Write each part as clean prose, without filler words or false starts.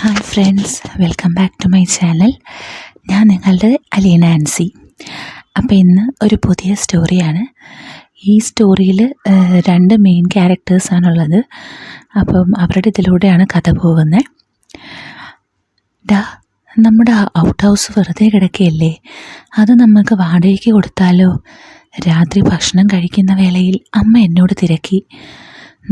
Hi friends, welcome back to my channel. ഞാൻ നിങ്ങളുടെ അലീന ആൻസി. അപ്പോൾ ഇന്ന് ഒരു പുതിയ സ്റ്റോറിയാണ്. ഈ സ്റ്റോറിയിൽ രണ്ട് മെയിൻ ക്യാരക്ടേഴ്സാണുള്ളത്. അപ്പം അവരുടെ ഇതിലൂടെയാണ് കഥ പോകുന്നത്. നമ്മുടെ ഔട്ട് ഹൗസ് വെറുതെ കിടക്കുകയല്ലേ, അത് നമുക്ക് വാടകയ്ക്ക് കൊടുത്താലോ? രാത്രി ഭക്ഷണം കഴിക്കുന്ന വേളയിൽ അമ്മ എന്നോട് തിരക്കി.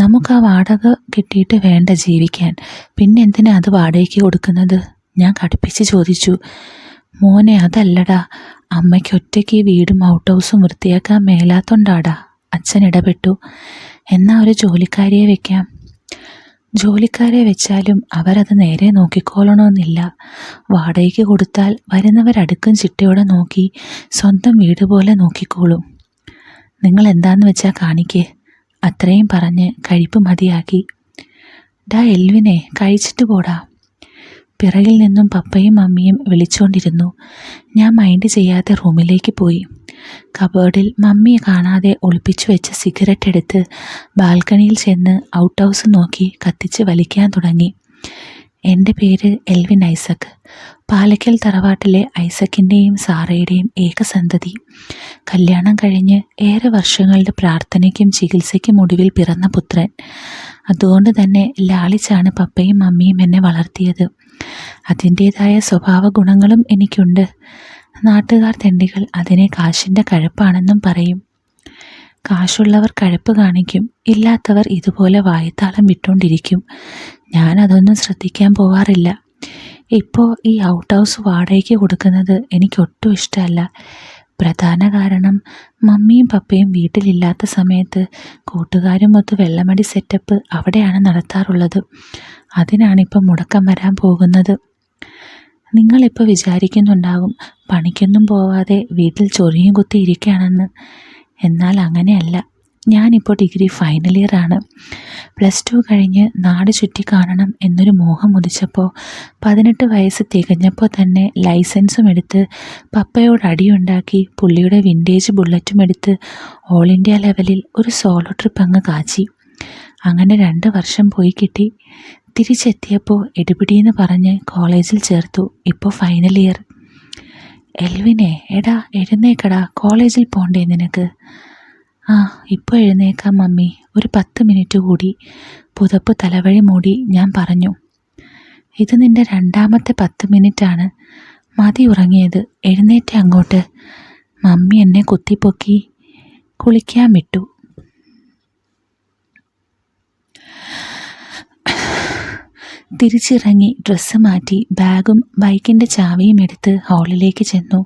നമുക്ക് ആ വാടക കിട്ടിയിട്ട് വേണ്ട ജീവിക്കാൻ, പിന്നെ എന്തിനാ അത് വാടകയ്ക്ക് കൊടുക്കുന്നത്? ഞാൻ കടുപ്പിച്ച് ചോദിച്ചു. മോനെ, അതല്ലടാ, അമ്മയ്ക്ക് ഒറ്റയ്ക്ക് ഈ വീടും ഔട്ട് ഹൗസും വൃത്തിയാക്കാൻ മേലാത്തോണ്ടാടാ. അച്ഛൻ ഇടപെട്ടു. എന്നാൽ ഒരു ജോലിക്കാരിയെ വെക്കാം. ജോലിക്കാരെ വെച്ചാലും അവരത് നേരെ നോക്കിക്കോളണമെന്നില്ല. വാടകയ്ക്ക് കൊടുത്താൽ വരുന്നവരടുക്കും ചിട്ടയോടെ നോക്കി സ്വന്തം വീട് പോലെ നോക്കിക്കോളും. നിങ്ങൾ എന്താന്ന് വെച്ചാൽ കാണിക്കേ. അത്രയും പറഞ്ഞ് കഴിപ്പ് മതിയാക്കി. എൽവിനെ, കഴിച്ചിട്ട് പോടാ. പിറകിൽ നിന്നും പപ്പയും മമ്മിയും വിളിച്ചുകൊണ്ടിരുന്നു. ഞാൻ മൈൻഡ് ചെയ്യാതെ റൂമിലേക്ക് പോയി. കബേർഡിൽ മമ്മിയെ കാണാതെ ഒളിപ്പിച്ചു വെച്ച സിഗരറ്റ് എടുത്ത് ബാൽക്കണിയിൽ ചെന്ന് ഔട്ട് ഹൗസ് നോക്കി കത്തിച്ച് വലിക്കാൻ തുടങ്ങി. എൻ്റെ പേര് എൽവിൻ ഐസക്. പാലക്കൽ തറവാട്ടിലെ ഐസക്കിൻ്റെയും സാറയുടെയും ഏകസന്തതി. കല്യാണം കഴിഞ്ഞ് ഏറെ വർഷങ്ങളുടെ പ്രാർത്ഥനയ്ക്കും ചികിത്സയ്ക്കും ഒടുവിൽ പിറന്ന പുത്രൻ. അതുകൊണ്ട് തന്നെ ലാളിച്ചാണ് പപ്പയും മമ്മിയും എന്നെ വളർത്തിയത്. അതിൻ്റേതായ സ്വഭാവ ഗുണങ്ങളും എനിക്കുണ്ട്. നാട്ടുകാർ തെണ്ടികൾ അതിനെ കാശിൻ്റെ കഴപ്പാണെന്നും പറയും. കാശുള്ളവർ കഴപ്പ് കാണിക്കും, ഇല്ലാത്തവർ ഇതുപോലെ വായത്താളം വിട്ടുകൊണ്ടിരിക്കും. ഞാനതൊന്നും ശ്രദ്ധിക്കാൻ പോവാറില്ല. ഇപ്പോൾ ഈ ഔട്ട് ഹൗസ് വാടകയ്ക്ക് കൊടുക്കുന്നത് എനിക്കൊട്ടും ഇഷ്ടമല്ല. പ്രധാന കാരണം, മമ്മിയും പപ്പയും വീട്ടിലില്ലാത്ത സമയത്ത് കൂട്ടുകാരുമൊത്ത് വെള്ളമടി സെറ്റപ്പ് അവിടെയാണ് നടത്താറുള്ളത്. അതിനാണിപ്പോൾ മുടക്കം വരാൻ പോകുന്നത്. നിങ്ങളിപ്പോൾ വിചാരിക്കുന്നുണ്ടാവും പണിക്കൊന്നും പോവാതെ വീട്ടിൽ ചൊറിയും കുത്തി ഇരിക്കുകയാണെന്ന്. എന്നാൽ അങ്ങനെയല്ല. ഞാനിപ്പോൾ ഡിഗ്രി ഫൈനൽ ഇയർ ആണ്. +2 കഴിഞ്ഞ് നാട് ചുറ്റി കാണണം എന്നൊരു മോഹം ഉദിച്ചപ്പോൾ 18 വയസ്സ് തികഞ്ഞപ്പോൾ തന്നെ ലൈസൻസും എടുത്ത് പപ്പയോട് അടിയുണ്ടാക്കി പുള്ളിയുടെ വിൻറ്റേജ് ബുള്ളറ്റും എടുത്ത് ഓൾ ഇന്ത്യ ലെവലിൽ ഒരു സോളോ ട്രിപ്പ് അങ്ങ് കാച്ചി. അങ്ങനെ 2 വർഷം പോയി കിട്ടി. തിരിച്ചെത്തിയപ്പോൾ എടുപിടിയെന്ന് പറഞ്ഞ് കോളേജിൽ ചേർത്തു. ഇപ്പോൾ ഫൈനൽ ഇയർ. എൽവിനെ, എടാ എഴുന്നേക്കടാ, കോളേജിൽ പോണ്ടേ നിനക്ക്? ഇപ്പോൾ എഴുന്നേക്കാം മമ്മി, ഒരു 10 മിനിറ്റ് കൂടി. പുതപ്പ് തലവഴി മൂടി ഞാൻ പറഞ്ഞു. ഇത് നിൻ്റെ രണ്ടാമത്തെ 10 മിനിറ്റാണ്. മതി ഉറങ്ങിയത്, എഴുന്നേറ്റ അങ്ങോട്ട്. മമ്മി എന്നെ കുത്തിപ്പൊക്കി കുളിക്കാൻ വിട്ടു. തിരിച്ചിറങ്ങി ഡ്രസ്സ് മാറ്റി ബാഗും ബൈക്കിൻ്റെ ചാവിയും എടുത്ത് ഹാളിലേക്ക് ചെന്നു.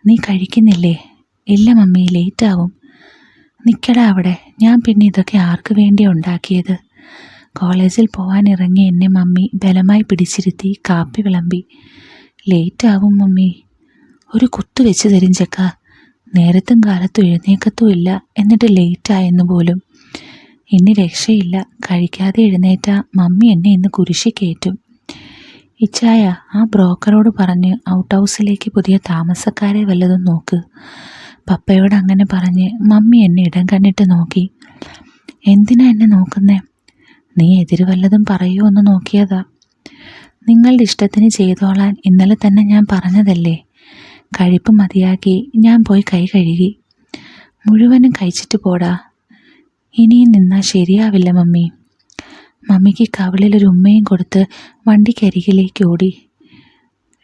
നീ കഴിക്കുന്നില്ലേ? ഇല്ല മമ്മി, ലേറ്റാവും. നിൽക്കടാ അവിടെ, ഞാൻ പിന്നെ ഇതൊക്കെ ആർക്ക് വേണ്ടിയാണ് ഉണ്ടാക്കിയത്? കോളേജിൽ പോകാൻ ഇറങ്ങി എന്നെ മമ്മി ബലമായി പിടിച്ചിരുത്തി കാപ്പി വിളമ്പി. ലേറ്റാവും മമ്മി. ഒരു കുത്തു വെച്ച് തരും ചെക്ക. നേരത്തും കാലത്തും എഴുന്നേക്കത്തും ഇല്ല, എന്നിട്ട് ലേറ്റായെന്ന് പോലും. ഇനി രക്ഷയില്ല. കഴിക്കാതെ എഴുന്നേറ്റ മമ്മി എന്നെ ഇന്ന് കുരിശി കയറ്റും. ഇച്ചായ, ആ ബ്രോക്കറോട് പറഞ്ഞ് ഔട്ട് ഹൗസിലേക്ക് പുതിയ താമസക്കാരെ വല്ലതും നോക്ക്. പപ്പയോട് അങ്ങനെ പറഞ്ഞ് മമ്മി എന്നെ ഇടം കണ്ണിട്ട് നോക്കി. എന്തിനാ എന്നെ നോക്കുന്നേ? നീ എതിര് വല്ലതും പറയുമോ എന്ന് നോക്കിയതാ. നിങ്ങളുടെ ഇഷ്ടത്തിന് ചെയ്തോളാൻ ഇന്നലെ തന്നെ ഞാൻ പറഞ്ഞതല്ലേ. കഴിപ്പ് മതിയാക്കി ഞാൻ പോയി കൈ കഴുകി. മുഴുവനും കഴിച്ചിട്ട് പോടാ. ഇനിയും നിന്നാൽ ശരിയാവില്ല മമ്മി. മമ്മിക്ക് കവിളിലൊരു ഉമ്മയും കൊടുത്ത് വണ്ടിക്കരികിലേക്ക് ഓടി.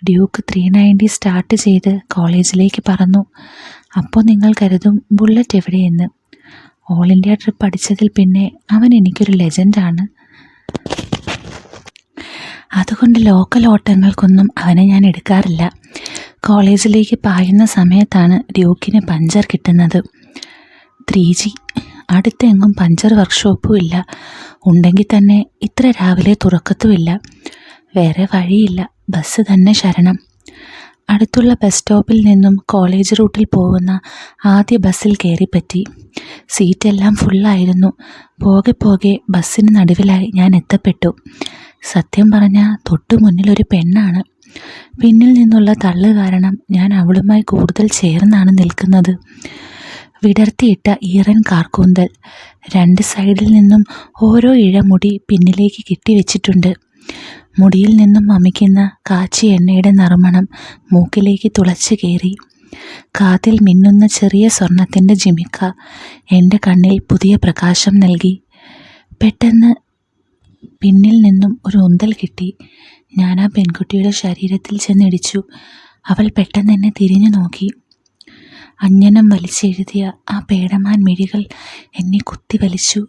ഡ്യൂക്ക് 390 സ്റ്റാർട്ട് ചെയ്ത് കോളേജിലേക്ക് പറന്നു. അപ്പോൾ നിങ്ങൾ കരുതും ബുള്ളറ്റ് എവിടെയെന്ന്. ഓൾ ഇന്ത്യ ട്രിപ്പ് അടിച്ചതിൽ പിന്നെ അവൻ എനിക്കൊരു ലെജൻഡാണ്. അതുകൊണ്ട് ലോക്കൽ ഓട്ടങ്ങൾക്കൊന്നും അവനെ ഞാൻ എടുക്കാറില്ല. കോളേജിലേക്ക് പായുന്ന സമയത്താണ് ഡ്യൂക്കിന് പഞ്ചർ കിട്ടുന്നത്. 3G. അടുത്തെങ്ങും പഞ്ചർ വർക്ക്ഷോപ്പും ഇല്ല. ഉണ്ടെങ്കിൽ തന്നെ ഇത്ര രാവിലെ തുറക്കത്തുമില്ല. വേറെ വഴിയില്ല, ബസ് തന്നെ ശരണം. അടുത്തുള്ള ബസ് സ്റ്റോപ്പിൽ നിന്നും കോളേജ് റൂട്ടിൽ പോകുന്ന ആദ്യ ബസ്സിൽ കയറിപ്പറ്റി. സീറ്റെല്ലാം ഫുള്ളായിരുന്നു. പോകെ പോകെ ബസ്സിന് നടുവിലായി ഞാൻ എത്തപ്പെട്ടു. സത്യം പറഞ്ഞാൽ തൊട്ടു മുന്നിലൊരു പെണ്ണാണ്. പിന്നിൽ നിന്നുള്ള തള്ളു കാരണം ഞാൻ അവളുമായി കൂടുതൽ ചേർന്നാണ് നിൽക്കുന്നത്. വിടർത്തിയിട്ട ഈറൻ കാർക്കൂന്തൽ, 2 സൈഡിൽ നിന്നും ഓരോ ഇഴമുടി പിന്നിലേക്ക് കെട്ടിവെച്ചിട്ടുണ്ട്. മുടിയിൽ നിന്നും വമിക്കുന്ന കാച്ചിയ എണ്ണയുടെ നറുമണം മൂക്കിലേക്ക് തുളച്ചു കയറി. കാതിൽ മിന്നുന്ന ചെറിയ സ്വർണത്തിൻ്റെ ജിമിക്ക എൻ്റെ കണ്ണിൽ പുതിയ പ്രകാശം നൽകി. പെട്ടെന്ന് പിന്നിൽ നിന്നും ഒരു ഉന്തൽ കിട്ടി. ഞാൻ ആ പെൺകുട്ടിയുടെ ശരീരത്തിൽ ചെന്നിടിച്ചു. അവൾ പെട്ടെന്ന് എന്നെ തിരിഞ്ഞു നോക്കി. അഞ്ജനം വലിച്ചെഴുതിയ ആ പേടമാൻ മിഴികൾ എന്നെ കുത്തി വലിച്ചു.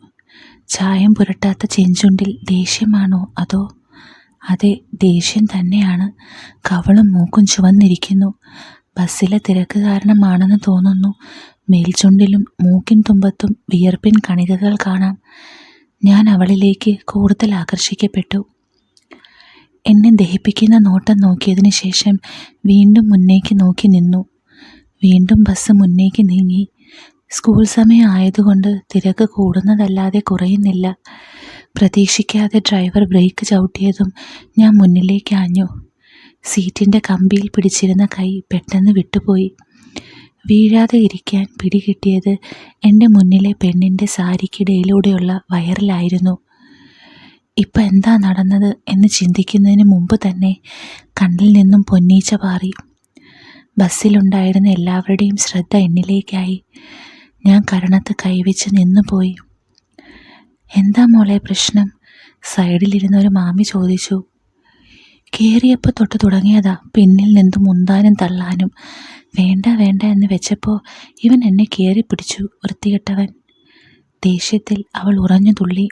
ചായം പുരട്ടാത്ത ചെഞ്ചുണ്ടിൽ ദേഷ്യമാണോ അതോ? അതെ, ദേഷ്യം തന്നെയാണ്. കവളും മൂക്കും ചുവന്നിരിക്കുന്നു. ബസ്സിലെ തിരക്ക് കാരണമാണെന്ന് തോന്നുന്നു. മേൽചുണ്ടിലും മൂക്കിൻ തുമ്പത്തും വിയർപ്പിൻ കണികകൾ കാണാം. ഞാൻ അവളിലേക്ക് കൂടുതൽ ആകർഷിക്കപ്പെട്ടു. എന്നെ ദഹിപ്പിക്കുന്ന നോട്ടം നോക്കിയതിന് ശേഷം വീണ്ടും മുന്നേക്ക് നോക്കി നിന്നു. വീണ്ടും ബസ് മുന്നേക്ക് നീങ്ങി. സ്കൂൾ സമയം ആയതുകൊണ്ട് തിരക്ക് കൂടുന്നതല്ലാതെ കുറയുന്നില്ല. പ്രതീക്ഷിക്കാതെ ഡ്രൈവർ ബ്രേക്ക് ചവിട്ടിയതും ഞാൻ മുന്നിലേക്ക് ആഞ്ഞു. സീറ്റിൻ്റെ കമ്പിയിൽ പിടിച്ചിരുന്ന കൈ പെട്ടെന്ന് വിട്ടുപോയി. വീഴാതെ ഇരിക്കാൻ പിടികിട്ടിയത് എൻ്റെ മുന്നിലെ പെണ്ണിൻ്റെ സാരിക്കിടയിലൂടെയുള്ള വയറിലായിരുന്നു. ഇപ്പം എന്താ നടന്നത് എന്ന് ചിന്തിക്കുന്നതിന് മുമ്പ് തന്നെ കണ്ണിൽ നിന്നും പൊന്നീച്ച പാറി. ബസ്സിലുണ്ടായിരുന്ന എല്ലാവരുടെയും ശ്രദ്ധ എന്നിലേക്കായി. ഞാൻ കരണത്ത് കൈവച്ച് നിന്നുപോയി. എന്താ മോളെ പ്രശ്നം? സൈഡിലിരുന്ന ഒരു മാമി ചോദിച്ചു. കയറിയപ്പോൾ തൊട്ട് തുടങ്ങിയതാ പിന്നിൽ നിന്നും മുന്താനും തള്ളാനും. വേണ്ട വേണ്ട എന്ന് വെച്ചപ്പോൾ ഇവൻ എന്നെ കയറി പിടിച്ചു, വൃത്തികെട്ടവൻ. ദേഷ്യത്തിൽ അവൾ ഉറഞ്ഞു തുള്ളി.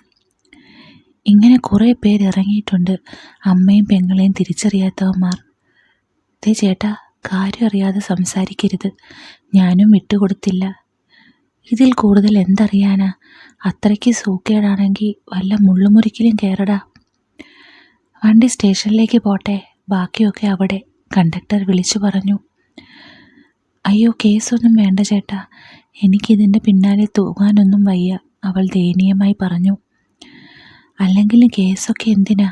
ഇങ്ങനെ കുറേ പേര് ഇറങ്ങിയിട്ടുണ്ട്, അമ്മയും പെങ്ങളെയും തിരിച്ചറിയാത്തവന്മാർ. ദേ ചേട്ടാ, കാര്യം അറിയാതെ സംസാരിക്കരുത്. ഞാനും വിട്ടുകൊടുത്തില്ല. ഇതിൽ കൂടുതൽ എന്തറിയാനാ? അത്രയ്ക്ക് സൂക്കേടാണെങ്കിൽ വല്ല മുള്ളുമുറിക്കിലും കയറടാ. വണ്ടി സ്റ്റേഷനിലേക്ക് പോട്ടെ, ബാക്കിയൊക്കെ അവിടെ, കണ്ടക്ടർ വിളിച്ചു പറഞ്ഞു. അയ്യോ, കേസൊന്നും വേണ്ട ചേട്ടാ, എനിക്കിതിൻ്റെ പിന്നാലെ തൂങ്ങാനൊന്നും വയ്യ, അവൾ ദയനീയമായി പറഞ്ഞു. അല്ലെങ്കിലും കേസൊക്കെ എന്തിനാ?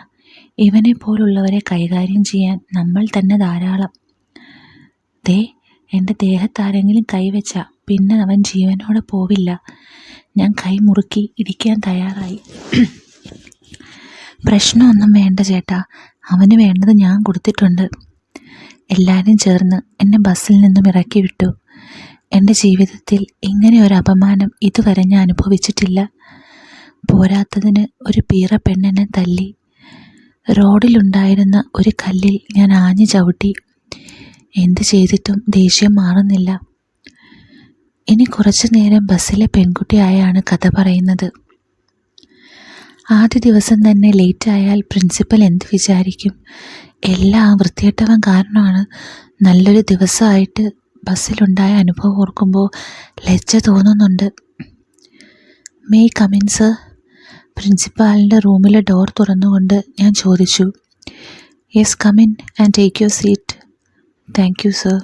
ഇവനെ പോലുള്ളവരെ കൈകാര്യം ചെയ്യാൻ നമ്മൾ തന്നെ ധാരാളം. ദേ, എൻ്റെ ദേഹത്താരെങ്കിലും കൈവച്ച പിന്നെ അവൻ ജീവനോടെ പോവില്ല. ഞാൻ കൈ മുറുക്കി ഇടിക്കാൻ തയ്യാറായി. പ്രശ്നമൊന്നും വേണ്ട ചേട്ടാ, അവന് വേണ്ടത് ഞാൻ കൊടുത്തിട്ടുണ്ട്. എല്ലാവരും ചേർന്ന് എന്നെ ബസ്സിൽ നിന്നും ഇറക്കി വിട്ടു. എൻ്റെ ജീവിതത്തിൽ ഇങ്ങനെ ഒരു അപമാനം ഇതുവരെ ഞാൻ അനുഭവിച്ചിട്ടില്ല. പോരാത്തതിന് ഒരു പീറ പെണ്ണിനെ തല്ലി. റോഡിലുണ്ടായിരുന്ന ഒരു കല്ലിൽ ഞാൻ ആഞ്ഞു ചവിട്ടി. എന്ത് ചെയ്തിട്ടും ദേഷ്യം മാറുന്നില്ല. ഇനി കുറച്ചു നേരം ബസ്സിലെ പെൺകുട്ടിയായാണ് കഥ പറയുന്നത്. ആദ്യ ദിവസം തന്നെ ലേറ്റായാൽ പ്രിൻസിപ്പൽ എന്ത് വിചാരിക്കും? എല്ലാം ആ വൃത്തികെട്ടവൻ കാരണമാണ്. നല്ലൊരു ദിവസമായിട്ട് ബസ്സിലുണ്ടായ അനുഭവം ഓർക്കുമ്പോൾ ലജ്ജ തോന്നുന്നുണ്ട്. May come in sir? പ്രിൻസിപ്പാളിൻ്റെ റൂമിലെ ഡോർ തുറന്നുകൊണ്ട് ഞാൻ ചോദിച്ചു. Yes, come in and take your seat. Thank you sir.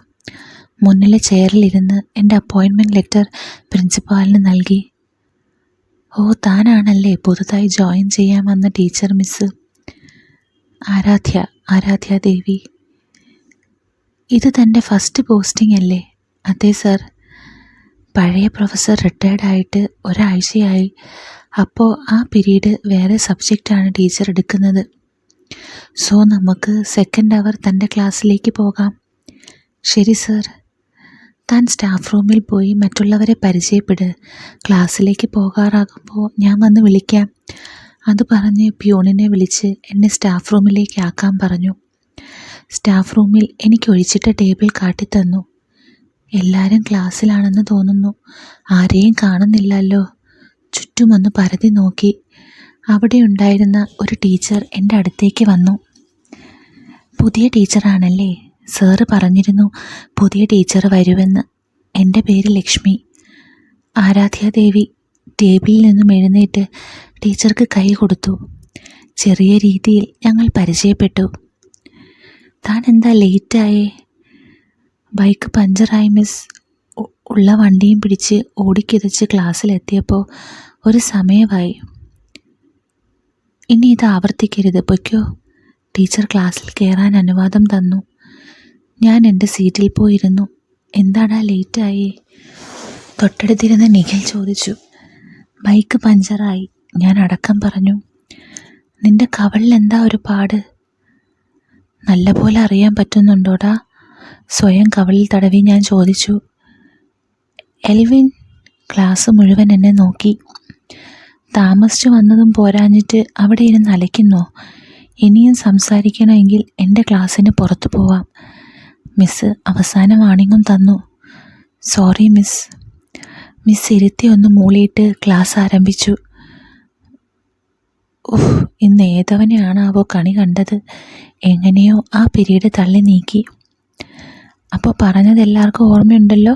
മുന്നിലെ ചെയറിലിരുന്ന് എൻ്റെ അപ്പോയിൻമെൻറ്റ് ലെറ്റർ പ്രിൻസിപ്പാളിന് നൽകി. ഓ, താനാണല്ലേ പുതുതായി ജോയിൻ ചെയ്യാൻ വന്ന ടീച്ചർ മിസ് ആരാധ്യ ദേവി. ഇത് തൻ്റെ ഫസ്റ്റ് പോസ്റ്റിംഗ് അല്ലേ? അതെ സർ. പഴയ പ്രൊഫസർ റിട്ടയർഡായിട്ട് ഒരാഴ്ചയായി. അപ്പോൾ ആ പീരീഡ് വേറെ സബ്ജക്റ്റാണ് ടീച്ചർ എടുക്കുന്നത്. സോ നമുക്ക് സെക്കൻഡ് അവർ തൻ്റെ ക്ലാസ്സിലേക്ക് പോകാം. ശരി സർ. താൻ സ്റ്റാഫ് റൂമിൽ പോയി മറ്റുള്ളവരെ പരിചയപ്പെട്. ക്ലാസ്സിലേക്ക് പോകാറാകുമ്പോൾ ഞാൻ വന്ന് വിളിക്കാം. അത് പറഞ്ഞ് പ്യൂണിനെ വിളിച്ച് എന്നെ സ്റ്റാഫ് റൂമിലേക്ക് ആക്കാൻ പറഞ്ഞു. സ്റ്റാഫ് റൂമിൽ എനിക്ക് ഒഴിച്ചിട്ട ടേബിൾ കാട്ടിത്തന്നു. എല്ലാവരും ക്ലാസ്സിലാണെന്ന് തോന്നുന്നു. ആരെയും കാണുന്നില്ലല്ലോ. ചുറ്റുമൊന്ന് പരതി നോക്കി. അവിടെ ഉണ്ടായിരുന്ന ഒരു ടീച്ചർ എൻ്റെ അടുത്തേക്ക് വന്നു. പുതിയ ടീച്ചറാണല്ലേ? സാറ് പറഞ്ഞിരുന്നു പുതിയ ടീച്ചർ വരുമെന്ന്. എൻ്റെ പേര് ലക്ഷ്മി. ആരാധ്യാദേവി ടേബിളിൽ നിന്നും എഴുന്നേറ്റ് ടീച്ചർക്ക് കൈ കൊടുത്തു. ചെറിയ രീതിയിൽ ഞങ്ങൾ പരിചയപ്പെട്ടു. താൻ എന്താ ലേറ്റായേ? Bike പഞ്ചറായി miss. ഉള്ള വണ്ടിയും പിടിച്ച് ഓടിക്കിതച്ച് ക്ലാസ്സിലെത്തിയപ്പോൾ ഒരു സമയമായി. ഇനി ഇത് ആവർത്തിക്കരുത്, പൊയ്ക്കോ. ടീച്ചർ ക്ലാസ്സിൽ കയറാൻ അനുവാദം തന്നു. ഞാൻ എൻ്റെ സീറ്റിൽ പോയിരുന്നു. എന്താടാ ലേറ്റായി? തൊട്ടടുത്തിരുന്ന നിഖിൽ ചോദിച്ചു. ബൈക്ക് പഞ്ചറായി, ഞാൻ അടക്കം പറഞ്ഞു. നിൻ്റെ കവളിൽ എന്താ ഒരു പാട്? നല്ലപോലെ അറിയാൻ പറ്റുന്നുണ്ടോടാ? സ്വയം കവിളിൽ തടവി ഞാൻ ചോദിച്ചു. എൽവിൻ ക്ലാസ് മുഴുവൻ എന്നെ നോക്കി. താമസിച്ചു വന്നതും പോരാഞ്ഞിട്ട് അവിടെ ഇരുന്ന് അലയ്ക്കുന്നോ? ഇനിയും സംസാരിക്കണമെങ്കിൽ എൻ്റെ ക്ലാസ്സിന് പുറത്തു പോവാം. മിസ് അവസാന വാണിങ്ങും തന്നു. Sorry miss. മിസ് ഇരുത്തി ഒന്ന് മൂളിയിട്ട് ക്ലാസ് ആരംഭിച്ചു. ഇന്ന് ഏതവനെയാണാവോ കണി കണ്ടത്. എങ്ങനെയോ ആ പിരീഡ് തള്ളി നീക്കി. അപ്പോൾ പറഞ്ഞത് എല്ലാവർക്കും ഓർമ്മയുണ്ടല്ലോ.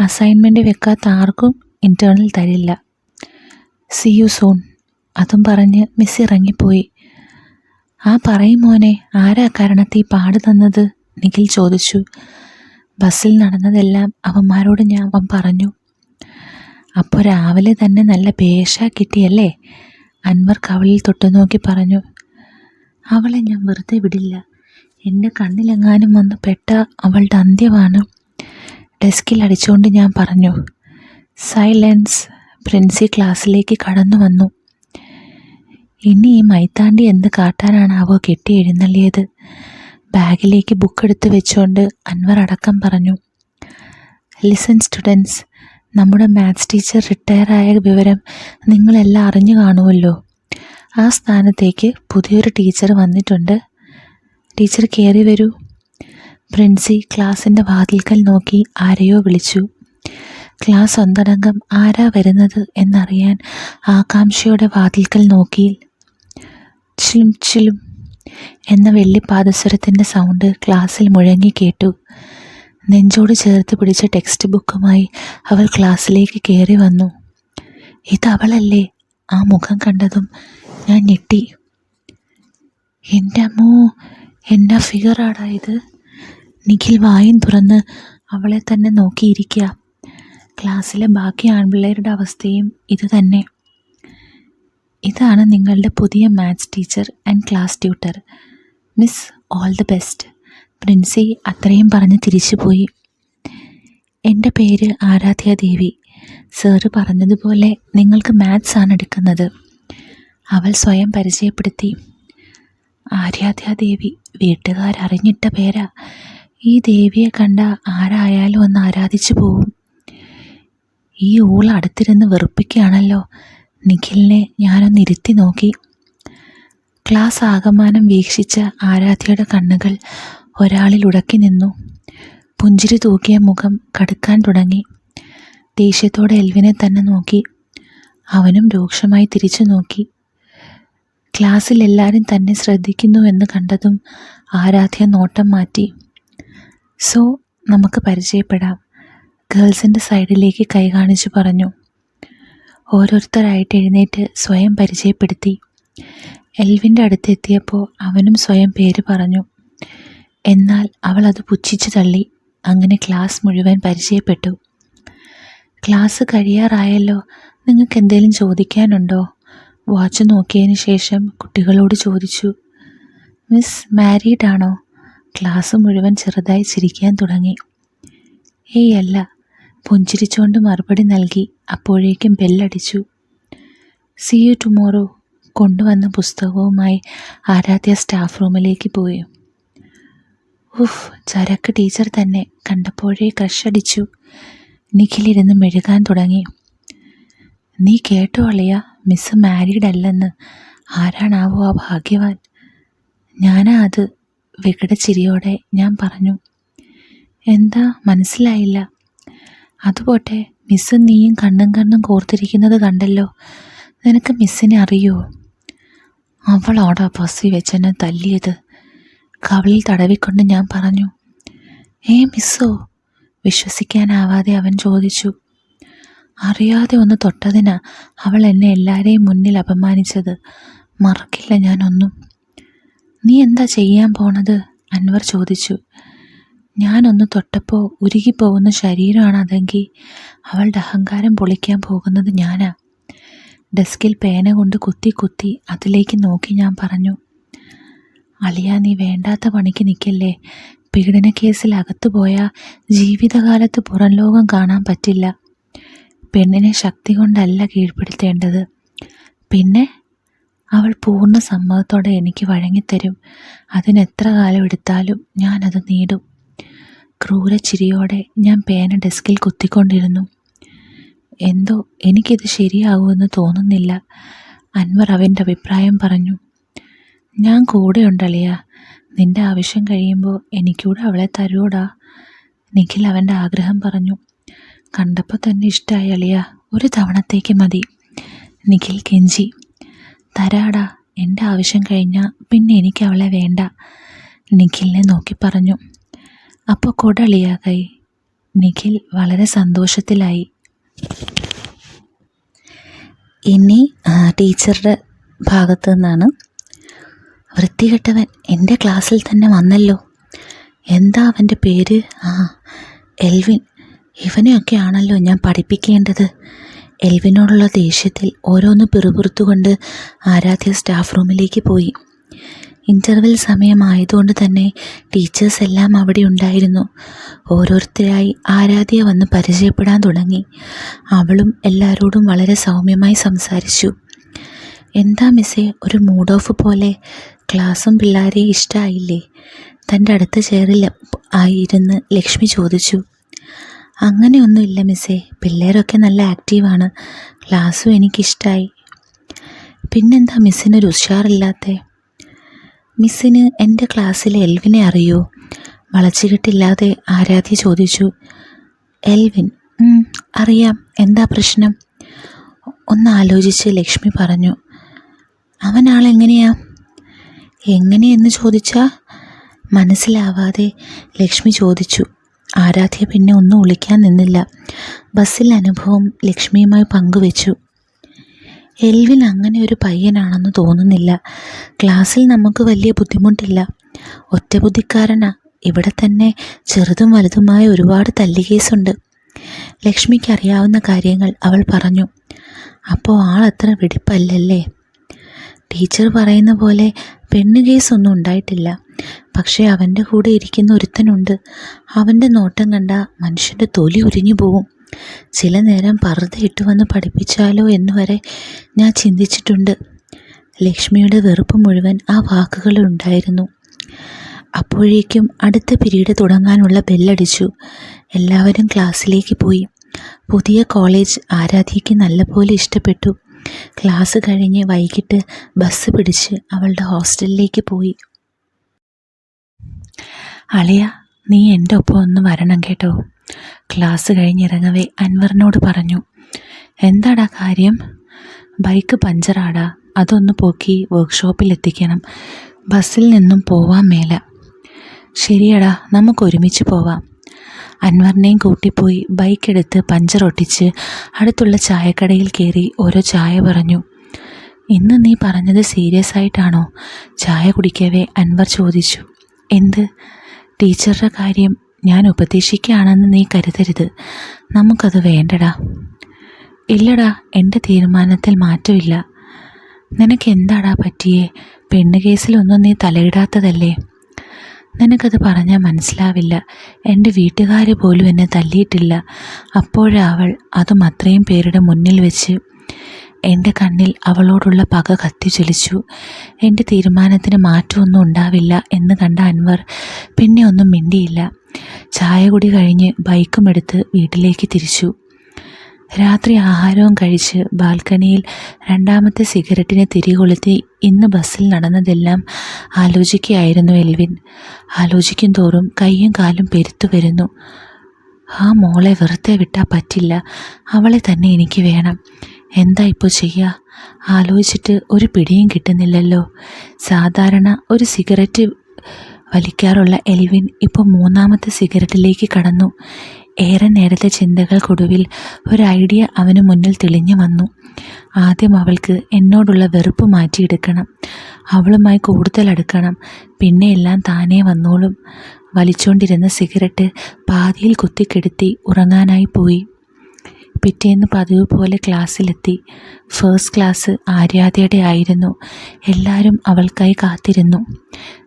അസൈൻമെൻറ്റ് വെക്കാത്ത ആർക്കും ഇൻറ്റേർണൽ തരില്ല. C you soon. അതും പറഞ്ഞ് മിസ് ഇറങ്ങിപ്പോയി. ആ പറയും മോനെ, ആരാ കാരണത്തിൽ പാട് തന്നത്? നിഖിൽ ചോദിച്ചു. ബസ്സിൽ നടന്നതെല്ലാം അവന്മാരോട് അവൻ പറഞ്ഞു. അപ്പോൾ രാവിലെ തന്നെ നല്ല പേശ കിട്ടിയല്ലേ? അൻവർ കവളിൽ തൊട്ടുനോക്കി പറഞ്ഞു. അവളെ ഞാൻ വെറുതെ വിടില്ല. എൻ്റെ കണ്ണിലെങ്ങാനും വന്ന് പെട്ട അവളുടെ അന്ത്യമാണ്. ഡെസ്കിൽ അടിച്ചുകൊണ്ട് ഞാൻ പറഞ്ഞു. സൈലൻസ്. പ്രിൻസി ക്ലാസ്സിലേക്ക് കടന്നു വന്നു. ഇനി ഈ മൈത്താണ്ടി എന്ത് കാട്ടാനാണാവോ കെട്ടി എഴുന്നള്ളിയത്? ബാഗിലേക്ക് ബുക്കെടുത്ത് വെച്ചുകൊണ്ട് അൻവർ അടക്കം പറഞ്ഞു. ലിസൺ സ്റ്റുഡൻസ്, നമ്മുടെ മാത്സ് ടീച്ചർ റിട്ടയറായ വിവരം നിങ്ങളെല്ലാം അറിഞ്ഞു കാണുമല്ലോ. ആ സ്ഥാനത്തേക്ക് പുതിയൊരു ടീച്ചർ വന്നിട്ടുണ്ട്. ടീച്ചർ കയറി വരൂ. പ്രിൻസി ക്ലാസിൻ്റെ വാതിൽക്കൽ നോക്കി ആരെയോ വിളിച്ചു. ക്ലാസ് ഒന്നടങ്കം ആരാ വരുന്നത് എന്നറിയാൻ ആകാംക്ഷയോടെ വാതിൽക്കൽ നോക്കി. ചിലും ചിലും എന്ന വെള്ളിപ്പാദസ്വരത്തിൻ്റെ സൗണ്ട് ക്ലാസ്സിൽ മുഴങ്ങി കേട്ടു. നെഞ്ചോട് ചേർത്ത് പിടിച്ച ടെക്സ്റ്റ് ബുക്കുമായി അവൾ ക്ലാസ്സിലേക്ക് കയറി വന്നു. ഇതവളല്ലേ? ആ മുഖം കണ്ടതും ഞാൻ ഞെട്ടി. എൻ്റെ അമ്മോ, എന്നാ ഫിഗറാടാ ഇത്! നിഖിൽ വായും തുറന്ന് അവളെ തന്നെ നോക്കിയിരിക്കുക. ക്ലാസ്സിലെ ബാക്കി ആൺപിള്ളേരുടെ അവസ്ഥയും ഇതുതന്നെ. ഇതാണ് നിങ്ങളുടെ പുതിയ maths teacher and class tutor. Miss, all the best. Princy അത്രയും പറഞ്ഞ് തിരിച്ചുപോയി. എൻ്റെ പേര് ആരാധ്യാദേവി. സാറ് പറഞ്ഞതുപോലെ നിങ്ങൾക്ക് മാത്സ് ആണ് എടുക്കുന്നത്. അവൾ സ്വയം പരിചയപ്പെടുത്തി. ആരാധ്യാദേവി വീട്ടുകാരറിഞ്ഞിട്ട പേരാ. ഈ ദേവിയെ കണ്ട ആരായാലും ഒന്ന് ആരാധിച്ചു പോവും. ഈ ഊള അടുത്തിരുന്ന് വെറുപ്പിക്കുകയാണല്ലോ. നിഖിലിനെ ഞാനൊന്ന് ഇരുത്തി നോക്കി. ക്ലാസ് ആകമാനം വീക്ഷിച്ച ആരാധ്യയുടെ കണ്ണുകൾ ഒരാളിൽ ഉടക്കി നിന്നു. പുഞ്ചിരി തൂക്കിയ മുഖം കടുക്കാൻ തുടങ്ങി. ദേഷ്യത്തോടെ എൽവിനെ തന്നെ നോക്കി. അവനും രൂക്ഷമായി തിരിച്ചു നോക്കി. ക്ലാസ്സിൽ എല്ലാവരും തന്നെ ശ്രദ്ധിക്കുന്നുവെന്ന് കണ്ടതും ആരാധ്യ നോട്ടം മാറ്റി. സോ നമുക്ക് പരിചയപ്പെടാം. ഗേൾസിൻ്റെ സൈഡിലേക്ക് കൈ കാണിച്ചു പറഞ്ഞു. ഓരോരുത്തരായിട്ട് എഴുന്നേറ്റ് സ്വയം പരിചയപ്പെടുത്തി. എൽവിൻ്റെ അടുത്തെത്തിയപ്പോൾ അവനും സ്വയം പേര് പറഞ്ഞു. എന്നാൽ അവൾ അത് പുച്ഛിച്ചു തള്ളി. അങ്ങനെ ക്ലാസ് മുഴുവൻ പരിചയപ്പെട്ടു. ക്ലാസ് കഴിയാറായല്ലോ, നിങ്ങൾക്ക് എന്തെങ്കിലും ചോദിക്കാനുണ്ടോ? വാച്ച് നോക്കിയതിന് ശേഷം കുട്ടികളോട് ചോദിച്ചു. മിസ് മാരീഡ് ആണോ? ക്ലാസ് മുഴുവൻ ചെറുതായി ചിരിക്കാൻ തുടങ്ങി. ഏയ് അല്ല, പുഞ്ചിരിച്ചുകൊണ്ട് മറുപടി നൽകി. അപ്പോഴേക്കും ബെല്ലടിച്ചു. See you tomorrow. കൊണ്ടുവന്ന പുസ്തകവുമായി ആരാധ്യ സ്റ്റാഫ് റൂമിലേക്ക് പോയി. ഉഫ്, ചരക്ക് ടീച്ചർ തന്നെ. കണ്ടപ്പോഴേ ക്രഷടിച്ചു. നിഖിലിരുന്ന് മെഴുകാൻ തുടങ്ങി. നീ കേട്ടോ അളിയ, മിസ് മാരീഡ് അല്ലെന്ന്. ആരാണാവോ ആ ഭാഗ്യവാൻ? ഞാനാ അത്. വികടച്ചിരിയോടെ ഞാൻ പറഞ്ഞു. എന്താ മനസ്സിലായില്ല? അതുപോട്ടെ, മിസ്സും നീയും കണ്ണും കോർത്തിരിക്കുന്നത് കണ്ടല്ലോ. നിനക്ക് മിസ്സിനെ അറിയോ? അവളോടാ ബസ്സിൽ വെച്ചെന്നെ തല്ലിയത്. കവിളിൽ തടവിക്കൊണ്ട് ഞാൻ പറഞ്ഞു. മിസ്സോ? വിശ്വസിക്കാനാവാതെ അവൻ ചോദിച്ചു. അറിയാതെ ഒന്ന് തൊട്ടതിനാ അവൾ എന്നെ എല്ലാവരെയും മുന്നിൽ അപമാനിച്ചത്. മറക്കില്ല ഞാനൊന്നും. നീ എന്താ ചെയ്യാൻ പോണത്? അൻവർ ചോദിച്ചു. ഞാനൊന്ന് തൊട്ടപ്പോൾ ഉരുകിപ്പോകുന്ന ശരീരമാണ് അതെങ്കിൽ അവളുടെ അഹങ്കാരം പൊളിക്കാൻ പോകുന്നത് ഞാനാ. ഡെസ്കിൽ പേന കൊണ്ട് കുത്തി അതിലേക്ക് നോക്കി ഞാൻ പറഞ്ഞു. അളിയ, നീ വേണ്ടാത്ത പണിക്ക് നിൽക്കല്ലേ. പീഡന കേസിൽ അകത്തു പോയാൽ ജീവിതകാലത്ത് പുറം ലോകം കാണാൻ പറ്റില്ല. പെണ്ണിനെ ശക്തി കൊണ്ടല്ല കീഴ്പ്പെടുത്തേണ്ടത്. പിന്നെ അവൾ പൂർണ്ണ സമ്മതത്തോടെ എനിക്ക് വഴങ്ങിത്തരും. അതിനെത്ര കാലം എടുത്താലും ഞാനത് നേടും. ക്രൂരച്ചിരിയോടെ ഞാൻ പേന ഡെസ്കിൽ കുത്തിക്കൊണ്ടിരുന്നു. എന്തോ എനിക്കിത് ശരിയാകുമെന്ന് തോന്നുന്നില്ല. അൻവർ അവൻ്റെ അഭിപ്രായം പറഞ്ഞു. ഞാൻ കൂടെയുണ്ടളിയ. നിന്റെ ആവശ്യം കഴിയുമ്പോൾ എനിക്കൂടെ അവളെ തരൂടാ. നിഖിൽ അവൻ്റെ ആഗ്രഹം പറഞ്ഞു. കണ്ടപ്പോൾ തന്നെ ഇഷ്ടമായി അളിയ. ഒരു തവണത്തേക്ക് മതി. നിഖിൽ കെഞ്ചി. തരാടാ. എൻ്റെ ആവശ്യം കഴിഞ്ഞാൽ പിന്നെ എനിക്ക് അവളെ വേണ്ട. നിഖിലിനെ നോക്കി പറഞ്ഞു. അപ്പോൾ കൊടളിയ കൈ. നിഖിൽ വളരെ സന്തോഷത്തിലായി. ഇനി ടീച്ചറുടെ ഭാഗത്തു നിന്നാണ്. വൃത്തികെട്ടവൻ എൻ്റെ ക്ലാസ്സിൽ തന്നെ വന്നല്ലോ. എന്താ അവൻ്റെ പേര്? എൽവിൻ. ഇവനെയൊക്കെ ആണല്ലോ ഞാൻ പഠിപ്പിക്കേണ്ടത്. എൽവിനോടുള്ള ദേഷ്യത്തിൽ ഓരോന്ന് പിറുപിറുത്തുകൊണ്ട് ആരാധ്യ സ്റ്റാഫ് റൂമിലേക്ക് പോയി. ഇൻ്റർവെൽ സമയമായതുകൊണ്ട് തന്നെ ടീച്ചേഴ്സ് എല്ലാം അവിടെ ഉണ്ടായിരുന്നു. ഓരോരുത്തരായി ആരാധ്യ വന്ന് പരിചയപ്പെടാൻ തുടങ്ങി. അവളും എല്ലാവരോടും വളരെ സൗമ്യമായി സംസാരിച്ചു. എന്താ മിസ്സേ ഒരു മൂഡ് ഓഫ് പോലെ? ക്ലാസ്സും പിള്ളേരെ ഇഷ്ടമായില്ലേ? തൻ്റെ അടുത്ത ചെയറിൽ ആയിരുന്ന് ലക്ഷ്മി ചോദിച്ചു. അങ്ങനെയൊന്നുമില്ല മിസ്സേ, പിള്ളേരൊക്കെ നല്ല ആക്റ്റീവാണ്. ക്ലാസ്സും എനിക്കിഷ്ടമായി. പിന്നെന്താ മിസ്സിനൊരു ഉഷാറില്ലാത്തേ? മിസ്സിന് എൻ്റെ ക്ലാസ്സിലെ എൽവിനെ അറിയോ? വളച്ചുകെട്ടില്ലാതെ ആരാധ്യ ചോദിച്ചു. എൽവിൻ? അറിയാം. എന്താ പ്രശ്നം? ഒന്നാലോചിച്ച് ലക്ഷ്മി പറഞ്ഞു. അവനാളെങ്ങനെയാ? എങ്ങനെയെന്ന് ചോദിച്ചാൽ മനസ്സിലാവാതെ ലക്ഷ്മി ചോദിച്ചു. ആരാധ്യ പിന്നെ ഒന്നും ഒളിക്കാൻ നിന്നില്ല. ബസ്സിൽ അനുഭവം ലക്ഷ്മിയുമായി പങ്കുവെച്ചു. എൽവിൻ അങ്ങനെ ഒരു പയ്യനാണെന്ന് തോന്നുന്നില്ല. ക്ലാസ്സിൽ നമുക്ക് വലിയ ബുദ്ധിമുട്ടില്ല. ഒറ്റബുദ്ധിക്കാരനാ. ഇവിടെ തന്നെ ചെറുതും വലുതുമായ ഒരുപാട് തല്ലുകേസുണ്ട്. ലക്ഷ്മിക്ക് അറിയാവുന്ന കാര്യങ്ങൾ അവൾ പറഞ്ഞു. അപ്പോൾ ആളത്ര വെടിപ്പല്ലല്ലേ? ടീച്ചർ പറയുന്ന പോലെ പെണ്ണ് കേസൊന്നും ഉണ്ടായിട്ടില്ല. പക്ഷേ അവൻ്റെ കൂടെ ഇരിക്കുന്ന ഒരുത്തനുണ്ട്. അവൻ്റെ നോട്ടം കണ്ട മനുഷ്യൻ്റെ തൊലി ഉരിഞ്ഞു പോവും. ചില നേരം പർദ്ദ ഇട്ട് വന്ന് പഠിപ്പിച്ചാലോ എന്ന് വരെ ഞാൻ ചിന്തിച്ചിട്ടുണ്ട്. ലക്ഷ്മിയുടെ വെറുപ്പ് മുഴുവൻ ആ വാക്കുകളിലുണ്ടായിരുന്നു. അപ്പോഴേക്കും അടുത്ത പീരീഡ് തുടങ്ങാനുള്ള ബെല്ലടിച്ചു. എല്ലാവരും ക്ലാസ്സിലേക്ക് പോയി. പുതിയ കോളേജ് ആരാധ്യയ്ക്ക് നല്ലപോലെ ഇഷ്ടപ്പെട്ടു. ക്ലാസ് കഴിഞ്ഞ് വൈകിട്ട് ബസ് പിടിച്ച് അവളുടെ ഹോസ്റ്റലിലേക്ക് പോയി. അളിയ, നീ എൻ്റെ ഒപ്പം ഒന്ന് വരണം കേട്ടോ. ക്ലാസ് കഴിഞ്ഞിറങ്ങവേ അൻവറിനോട് പറഞ്ഞു. എന്താടാ കാര്യം? ബൈക്ക് പഞ്ചറാടാ. അതൊന്ന് പോക്കി വർക്ക്ഷോപ്പിൽ എത്തിക്കണം. ബസ്സിൽ നിന്നും പോവാൻ മേല. ശരിയടാ, നമുക്ക് ഒരുമിച്ച് പോവാം. അൻവറിനെയും കൂട്ടിപ്പോയി ബൈക്കെടുത്ത് പഞ്ചർ ഒട്ടിച്ച് അടുത്തുള്ള ചായക്കടയിൽ കയറി ഓരോ ചായ പറഞ്ഞു. ഇന്ന് നീ പറഞ്ഞത് സീരിയസ് ആയിട്ടാണോ? ചായ കുടിക്കവേ അൻവർ ചോദിച്ചു. എന്ത്? ടീച്ചറുടെ കാര്യം. ഞാൻ ഉപദേശിക്കുകയാണെന്ന് നീ കരുതരുത്. നമുക്കത് വേണ്ടടാ. ഇല്ലടാ, എൻ്റെ തീരുമാനത്തിൽ മാറ്റമില്ല. നിനക്ക് എന്താടാ പറ്റിയേ? പെണ്ണ് കേസിലൊന്നും നീ തലയിടാത്തതല്ലേ? നിനക്കത് പറഞ്ഞാൽ മനസ്സിലാവില്ല. എൻ്റെ വീട്ടുകാർ പോലും എന്നെ തല്ലിയിട്ടില്ല. അപ്പോഴവൾ അതും അത്രയും പേരുടെ മുന്നിൽ വെച്ച്. എൻ്റെ കണ്ണിൽ അവളോടുള്ള പക കത്തിജ്വലിച്ചു. എൻ്റെ തീരുമാനത്തിന് മാറ്റമൊന്നും ഉണ്ടാവില്ല എന്ന് കണ്ട അൻവർ പിന്നെ ഒന്നും മിണ്ടിയില്ല. ചായ കുടി കഴിഞ്ഞ് ബൈക്കും എടുത്ത് വീട്ടിലേക്ക് തിരിച്ചു. രാത്രി ആഹാരവും കഴിച്ച് ബാൽക്കണിയിൽ രണ്ടാമത്തെ സിഗരറ്റിനെ തിരികൊളുത്തി ഇന്ന് ബസ്സിൽ നടന്നതെല്ലാം ആലോചിക്കുകയായിരുന്നു എൽവിൻ. ആലോചിക്കും തോറും കൈയും കാലും പെരുത്തു വരുന്നു. ആ മോളെ വെറുതെ വിട്ടാൽ പറ്റില്ല. അവളെ തന്നെ എനിക്ക് വേണം. എന്താ ഇപ്പോൾ ചെയ്യുക? ആലോചിച്ചിട്ട് ഒരു പിടിയും കിട്ടുന്നില്ലല്ലോ. സാധാരണ ഒരു സിഗരറ്റ് വലിക്കാറുള്ള എൽവിൻ ഇപ്പോൾ മൂന്നാമത്തെ സിഗരറ്റിലേക്ക് കടന്നു. ഏറെ നേരത്തെ ചിന്തകൾക്കൊടുവിൽ ഒരു ഐഡിയ അവന് മുന്നിൽ തെളിഞ്ഞു വന്നു. ആദ്യം അവൾക്ക് എന്നോടുള്ള വെറുപ്പ് മാറ്റിയെടുക്കണം. അവളുമായി കൂടുതൽ അടുക്കണം. പിന്നെ എല്ലാം താനേ വന്നോളും. വലിച്ചുകൊണ്ടിരുന്ന സിഗരറ്റ് പാതിയിൽ കുത്തിക്കെടുത്തി ഉറങ്ങാനായി പോയി. പിറ്റേന്ന് പതിവ് പോലെ ക്ലാസ്സിലെത്തി. ഫസ്റ്റ് ക്ലാസ് ആര്യാദയുടെ ആയിരുന്നു. എല്ലാവരും അവൾക്കായി കാത്തിരുന്നു.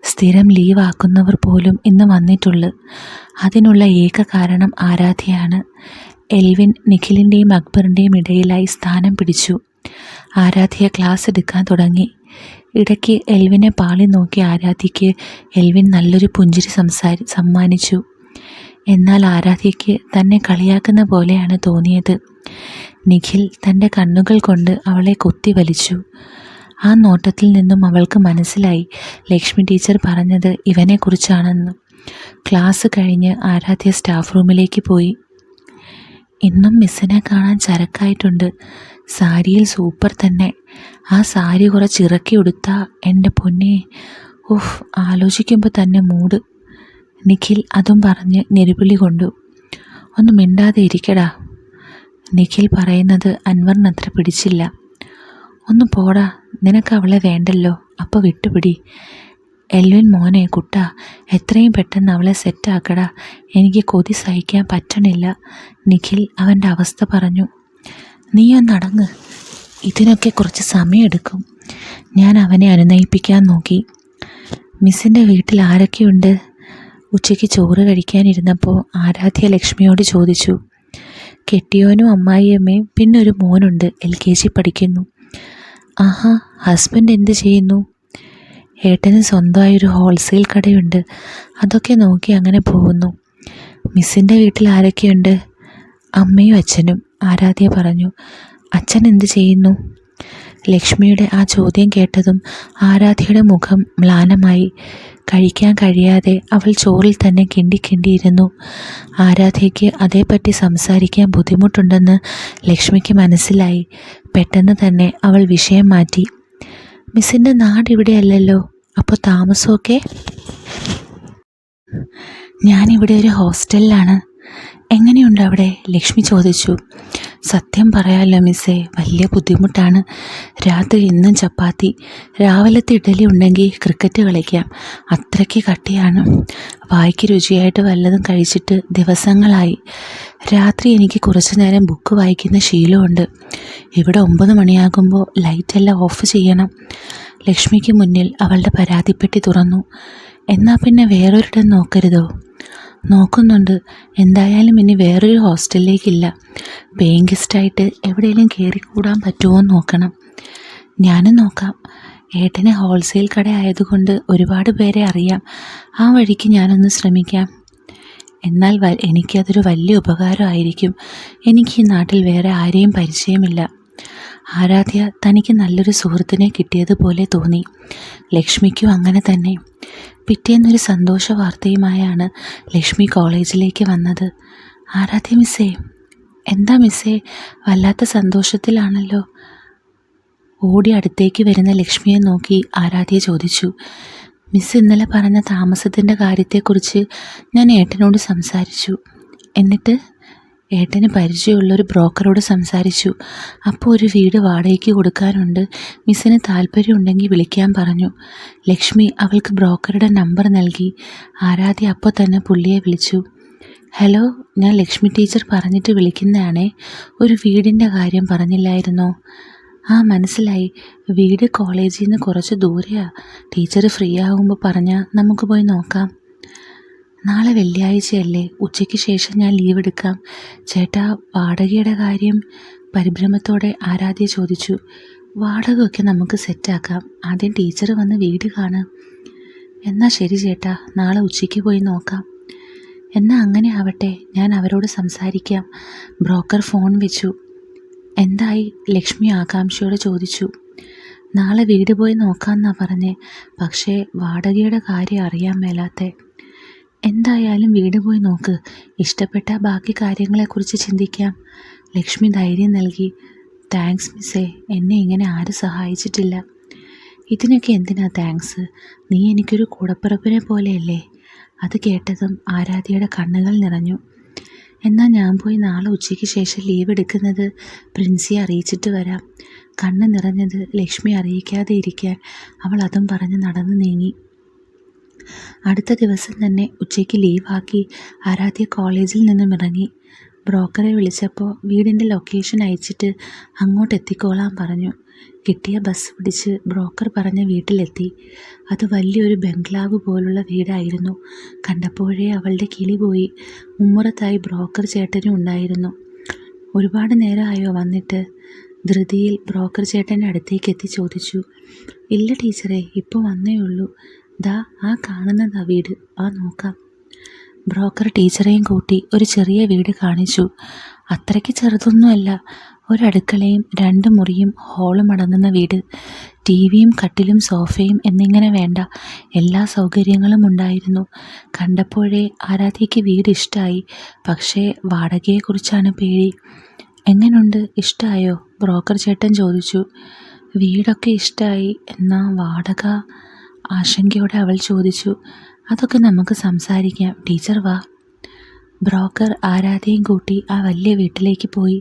സ്ഥിരം ലീവാക്കുന്നവർ പോലും ഇന്ന് വന്നിട്ടുള്ളൂ. അതിനുള്ള ഏക കാരണം ആരാധ്യയാണ്. എൽവിൻ നിഖിലിൻ്റെയും അക്ബറിൻ്റെയും ഇടയിലായി സ്ഥാനം പിടിച്ചു. ആരാധ്യ ക്ലാസ് എടുക്കാൻ തുടങ്ങി. ഇടയ്ക്ക് എൽവിനെ പാളി നോക്കി ആരാധ്യയ്ക്ക് എൽവിൻ നല്ലൊരു പുഞ്ചിരി സമ്മാനിച്ചു. എന്നാൽ ആരാധ്യയ്ക്ക് തന്നെ കളിയാക്കുന്ന പോലെയാണ് തോന്നിയത്. നിഖിൽ തൻ്റെ കണ്ണുകൾ കൊണ്ട് അവളെ കൊത്തി വലിച്ചു. ആ നോട്ടത്തിൽ നിന്നും അവൾക്ക് മനസ്സിലായി ലക്ഷ്മി ടീച്ചർ പറഞ്ഞത് ഇവനെക്കുറിച്ചാണെന്ന്. ക്ലാസ് കഴിഞ്ഞ് ആരാധ്യ സ്റ്റാഫ് റൂമിലേക്ക് പോയി. ഇന്നും മിസ്സിനെ കാണാൻ ചരക്കായിട്ടുണ്ട്. സാരിയിൽ സൂപ്പർ തന്നെ. ആ സാരി കുറച്ച് ഇറക്കി ഉടുത്താ എൻ്റെ പൊന്നെ, ഉഫ്, ആലോചിക്കുമ്പോൾ തന്നെ മൂഡ്. നിഖിൽ അതും പറഞ്ഞ് ഞെരുവിളി കൊണ്ടു. ഒന്ന് മിണ്ടാതെ ഇരിക്കടാ. നിഖിൽ പറയുന്നത് അൻവറിനത്ര പിടിച്ചില്ല. ഒന്ന് പോടാ, നിനക്ക് അവളെ വേണ്ടല്ലോ, അപ്പോൾ വിട്ടുപിടി. എൽവിൻ മോനെ കുട്ടാ, എത്രയും പെട്ടെന്ന് അവളെ സെറ്റാക്കടാ, എനിക്ക് കൊതി സഹിക്കാൻ പറ്റണില്ല. നിഖിൽ അവൻ്റെ അവസ്ഥ പറഞ്ഞു. നീ ഒന്നടങ്ങ്, ഇതിനൊക്കെ കുറച്ച് സമയമെടുക്കും. ഞാൻ അവനെ അനുനയിപ്പിക്കാൻ നോക്കി. മിസ്സിൻ്റെ വീട്ടിൽ ആരൊക്കെയുണ്ട്? ഉച്ചയ്ക്ക് ചോറ് കഴിക്കാനിരുന്നപ്പോൾ ആരാധ്യ ലക്ഷ്മിയോട് ചോദിച്ചു. കെട്ടിയോനും അമ്മായിയമ്മയും പിന്നെ ഒരു മോനുണ്ട്, LKG പഠിക്കുന്നു. ആഹാ, ഹസ്ബൻഡ് എന്ത് ചെയ്യുന്നു? ഏട്ടന് സ്വന്തമായൊരു ഹോൾസെയിൽ കടയുണ്ട്, അതൊക്കെ നോക്കി അങ്ങനെ പോകുന്നു. മിസ്സിൻ്റെ വീട്ടിൽ ആരൊക്കെയുണ്ട്? അമ്മയും അച്ഛനും, ആരാധ്യ പറഞ്ഞു. അച്ഛൻ എന്ത് ചെയ്യുന്നു? ലക്ഷ്മിയുടെ ആ ചോദ്യം കേട്ടതും ആരാധ്യയുടെ മുഖം മ്ലാനമായി. കഴിക്കാൻ കഴിയാതെ അവൾ ചോറിൽ തന്നെ കിണ്ടിയിരുന്നു. ആരാധ്യയ്ക്ക് അതേപ്പറ്റി സംസാരിക്കാൻ ബുദ്ധിമുട്ടുണ്ടെന്ന് ലക്ഷ്മിക്ക് മനസ്സിലായി. പെട്ടെന്ന് തന്നെ അവൾ വിഷയം മാറ്റി. മിസ്സിൻ്റെ നാട് ഇവിടെയല്ലല്ലോ, അപ്പോൾ താമസമൊക്കെ? ഞാനിവിടെ ഒരു ഹോസ്റ്റലിലാണ്. എങ്ങനെയുണ്ട് അവിടെ? ലക്ഷ്മി ചോദിച്ചു. സത്യം പറയാമല്ലോ മിസ്സേ, വലിയ ബുദ്ധിമുട്ടാണ്. രാത്രി ഇന്നും ചപ്പാത്തി, രാവിലത്തെ ഇഡലി ഉണ്ടെങ്കിൽ ക്രിക്കറ്റ് കളിക്കാം, അത്രയ്ക്ക് കട്ടിയാണ്. വായിക്ക് രുചിയായിട്ട് വല്ലതും കഴിച്ചിട്ട് ദിവസങ്ങളായി. രാത്രി എനിക്ക് കുറച്ചു നേരം ബുക്ക് വായിക്കുന്ന ശീലമുണ്ട്. ഇവിടെ 9 മണിയാകുമ്പോൾ ലൈറ്റെല്ലാം ഓഫ് ചെയ്യണം. ലക്ഷ്മിക്ക് മുന്നിൽ അവളുടെ പരാതിപ്പെട്ടി തുറന്നു. എന്നാൽ പിന്നെ വേറൊരിടം നോക്കരുതോ? നോക്കുന്നുണ്ട്. എന്തായാലും ഇനി വേറൊരു ഹോസ്റ്റലിലേക്കില്ല. പേയിങ് ഗസ്റ്റായിട്ട് എവിടെയെങ്കിലും കയറിക്കൂടാൻ പറ്റുമോ എന്ന് നോക്കണം. ഞാനും നോക്കാം. ഏട്ടന് ഹോൾസെയിൽ കട ആയതുകൊണ്ട് ഒരുപാട് പേരെ അറിയാം. ആ വഴിക്ക് ഞാനൊന്ന് ശ്രമിക്കാം. എന്നാൽ എനിക്കതൊരു വലിയ ഉപകാരമായിരിക്കും. എനിക്ക് ഈ നാട്ടിൽ വേറെ ആരെയും പരിചയമില്ല. ആരാധ്യ തനിക്ക് നല്ലൊരു സുഹൃത്തിനെ കിട്ടിയതുപോലെ തോന്നി. ലക്ഷ്മിക്കും അങ്ങനെ തന്നെ. പിറ്റേന്നൊരു സന്തോഷ വാർത്തയുമായാണ് ലക്ഷ്മി കോളേജിലേക്ക് വന്നത്. ആരാധ്യ മിസ്സേ. എന്താ മിസ്സേ, വല്ലാത്ത സന്തോഷത്തിലാണല്ലോ? ഓടി അടുത്തേക്ക് വരുന്ന ലക്ഷ്മിയെ നോക്കി ആരാധ്യ ചോദിച്ചു. മിസ് ഇന്നലെ പറഞ്ഞ താമസത്തിൻ്റെ കാര്യത്തെക്കുറിച്ച് ഞാൻ ഏട്ടനോട് സംസാരിച്ചു. എന്നിട്ട്? ഏട്ടന് പരിചയമുള്ളൊരു ബ്രോക്കറോട് സംസാരിച്ചു. അപ്പോൾ ഒരു വീട് വാടകയ്ക്ക് കൊടുക്കാനുണ്ട്, മിസ്സിന് താല്പര്യമുണ്ടെങ്കിൽ വിളിക്കാൻ പറഞ്ഞു. ലക്ഷ്മി അവൾക്ക് ബ്രോക്കറുടെ നമ്പർ നൽകി. ആരാധ്യ അപ്പോൾ തന്നെ പുള്ളിയെ വിളിച്ചു. ഹലോ, ഞാൻ ലക്ഷ്മി ടീച്ചർ പറഞ്ഞിട്ട് വിളിക്കുന്നതാണേ. ഒരു വീടിൻ്റെ കാര്യം പറഞ്ഞില്ലായിരുന്നോ? ആ, മനസ്സിലായി. വീട് കോളേജിൽ നിന്ന് കുറച്ച് ദൂരെയാണ്. ടീച്ചർ ഫ്രീ ആകുമ്പോൾ പറഞ്ഞാൽ നമുക്ക് പോയി നോക്കാം. നാളെ വെള്ളിയാഴ്ചയല്ലേ, ഉച്ചയ്ക്ക് ശേഷം ഞാൻ ലീവ് എടുക്കാം. ചേട്ടാ, വാടകയുടെ കാര്യം? പരിഭ്രമത്തോടെ ആരാധ്യ ചോദിച്ചു. വാടകയൊക്കെ നമുക്ക് സെറ്റാക്കാം. ആദ്യം ടീച്ചർ വന്ന് വീട് കാണാം. എന്നാൽ ശരി ചേട്ടാ, നാളെ ഉച്ചയ്ക്ക് പോയി നോക്കാം. എന്നാൽ അങ്ങനെ ആവട്ടെ, ഞാൻ അവരോട് സംസാരിക്കാം. ബ്രോക്കർ ഫോൺ വെച്ചു. എന്തായി? ലക്ഷ്മി ആകാംക്ഷയോടെ ചോദിച്ചു. നാളെ വീട് പോയി നോക്കാമെന്നാണ് പറഞ്ഞേ, പക്ഷേ വാടകയുടെ കാര്യം അറിയാൻ മേലാത്തെ. എന്തായാലും വീട് പോയി നോക്ക്, ഇഷ്ടപ്പെട്ട ബാക്കി കാര്യങ്ങളെക്കുറിച്ച് ചിന്തിക്കാം. ലക്ഷ്മി ധൈര്യം നൽകി. താങ്ക്സ് മിസ്സേ, എന്നെ ഇങ്ങനെ ആരും സഹായിച്ചിട്ടില്ല. ഇതിനൊക്കെ എന്തിനാ താങ്ക്സ്? നീ എനിക്കൊരു കൂടപ്പിറപ്പിനെ പോലെയല്ലേ? അത് കേട്ടതും ആരാധ്യയുടെ കണ്ണുകൾ നിറഞ്ഞു. എന്നാൽ ഞാൻ പോയി നാളെ ഉച്ചയ്ക്ക് ശേഷം ലീവ് എടുക്കുന്നത് പ്രിൻസിയെ അറിയിച്ചിട്ട് വരാം. കണ്ണ് നിറഞ്ഞത് ലക്ഷ്മി അറിയിക്കാതെ ഇരിക്കാൻ അവൾ അതും പറഞ്ഞ് നടന്നു നീങ്ങി. അടുത്ത ദിവസം തന്നെ ഉച്ചയ്ക്ക് ലീവാക്കി ആരാധ്യ കോളേജിൽ നിന്നും ഇറങ്ങി. ബ്രോക്കറെ വിളിച്ചപ്പോൾ വീടിൻ്റെ ലൊക്കേഷൻ അയച്ചിട്ട് അങ്ങോട്ട് എത്തിക്കോളാൻ പറഞ്ഞു. കിട്ടിയ ബസ് പിടിച്ച് ബ്രോക്കർ പറഞ്ഞ വീട്ടിലെത്തി. അത് വലിയൊരു ബംഗ്ലാവ് പോലുള്ള വീടായിരുന്നു. കണ്ടപ്പോഴേ അവളുടെ കിളി പോയി. മുമ്മുറത്തായി ബ്രോക്കർ ചേട്ടനും ഉണ്ടായിരുന്നു. ഒരുപാട് നേരമായോ വന്നിട്ട്? ധൃതിയിൽ ബ്രോക്കർ ചേട്ടൻ്റെ അടുത്തേക്ക് എത്തി ചോദിച്ചു. ഇല്ല ടീച്ചറെ, ഇപ്പോൾ വന്നേ ഉള്ളൂ. ദാ ആ കാണുന്നതാ വീട്, ആ നോക്കാം. ബ്രോക്കർ ടീച്ചറെയും കൂട്ടി ഒരു ചെറിയ വീട് കാണിച്ചു. അത്രയ്ക്ക് ചെറുതൊന്നുമല്ല. ഒരടുക്കളയും 2 മുറിയും ഹോളും അടങ്ങുന്ന വീട്. ടിവിയും കട്ടിലും സോഫയും എന്നിങ്ങനെ വേണ്ട എല്ലാ സൗകര്യങ്ങളും ഉണ്ടായിരുന്നു. കണ്ടപ്പോഴേ ആരാധ്യയ്ക്ക് വീട് ഇഷ്ടമായി. പക്ഷേ വാടകയെക്കുറിച്ചാണ് പേടി. എങ്ങനുണ്ട്, ഇഷ്ടമായോ? ബ്രോക്കർ ചേട്ടൻ ചോദിച്ചു. വീടൊക്കെ ഇഷ്ടമായി, എന്നാ വാടക? ആശങ്കയോടെ അവൾ ചോദിച്ചു. അതൊക്കെ നമുക്ക് സംസാരിക്കാം, ടീച്ചർ വാ. ബ്രോക്കർ ആരാധ്യയും കൂട്ടി ആ വലിയ വീട്ടിലേക്ക് പോയി.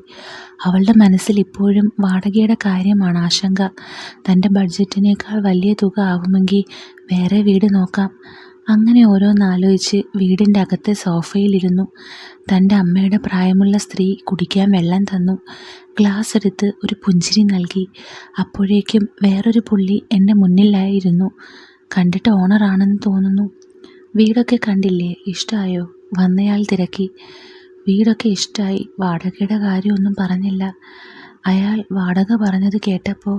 അവളുടെ മനസ്സിൽ ഇപ്പോഴും വാടകയുടെ കാര്യമാണ് ആശങ്ക. തൻ്റെ ബഡ്ജറ്റിനേക്കാൾ വലിയ തുക ആവുമെങ്കിൽ വേറെ വീട് നോക്കാം. അങ്ങനെ ഓരോന്നാലോചിച്ച് വീടിൻ്റെ അകത്തെ സോഫയിലിരുന്നു. തൻ്റെ അമ്മയുടെ പ്രായമുള്ള സ്ത്രീ കുടിക്കാൻ വെള്ളം തന്നു. ഗ്ലാസ് എടുത്ത് ഒരു പുഞ്ചിരി നൽകി. അപ്പോഴേക്കും വേറൊരു പുള്ളി എൻ്റെ മുന്നിലായിരുന്നു. കണ്ടിട്ട് ഓണറാണെന്ന് തോന്നുന്നു. വീടൊക്കെ കണ്ടില്ലേ, ഇഷ്ടമായോ? വന്നയാൾ തിരക്കി. വീടൊക്കെ ഇഷ്ടമായി, വാടകയുടെ കാര്യമൊന്നും പറഞ്ഞില്ല. അയാൾ വാടക പറഞ്ഞത് കേട്ടപ്പോൾ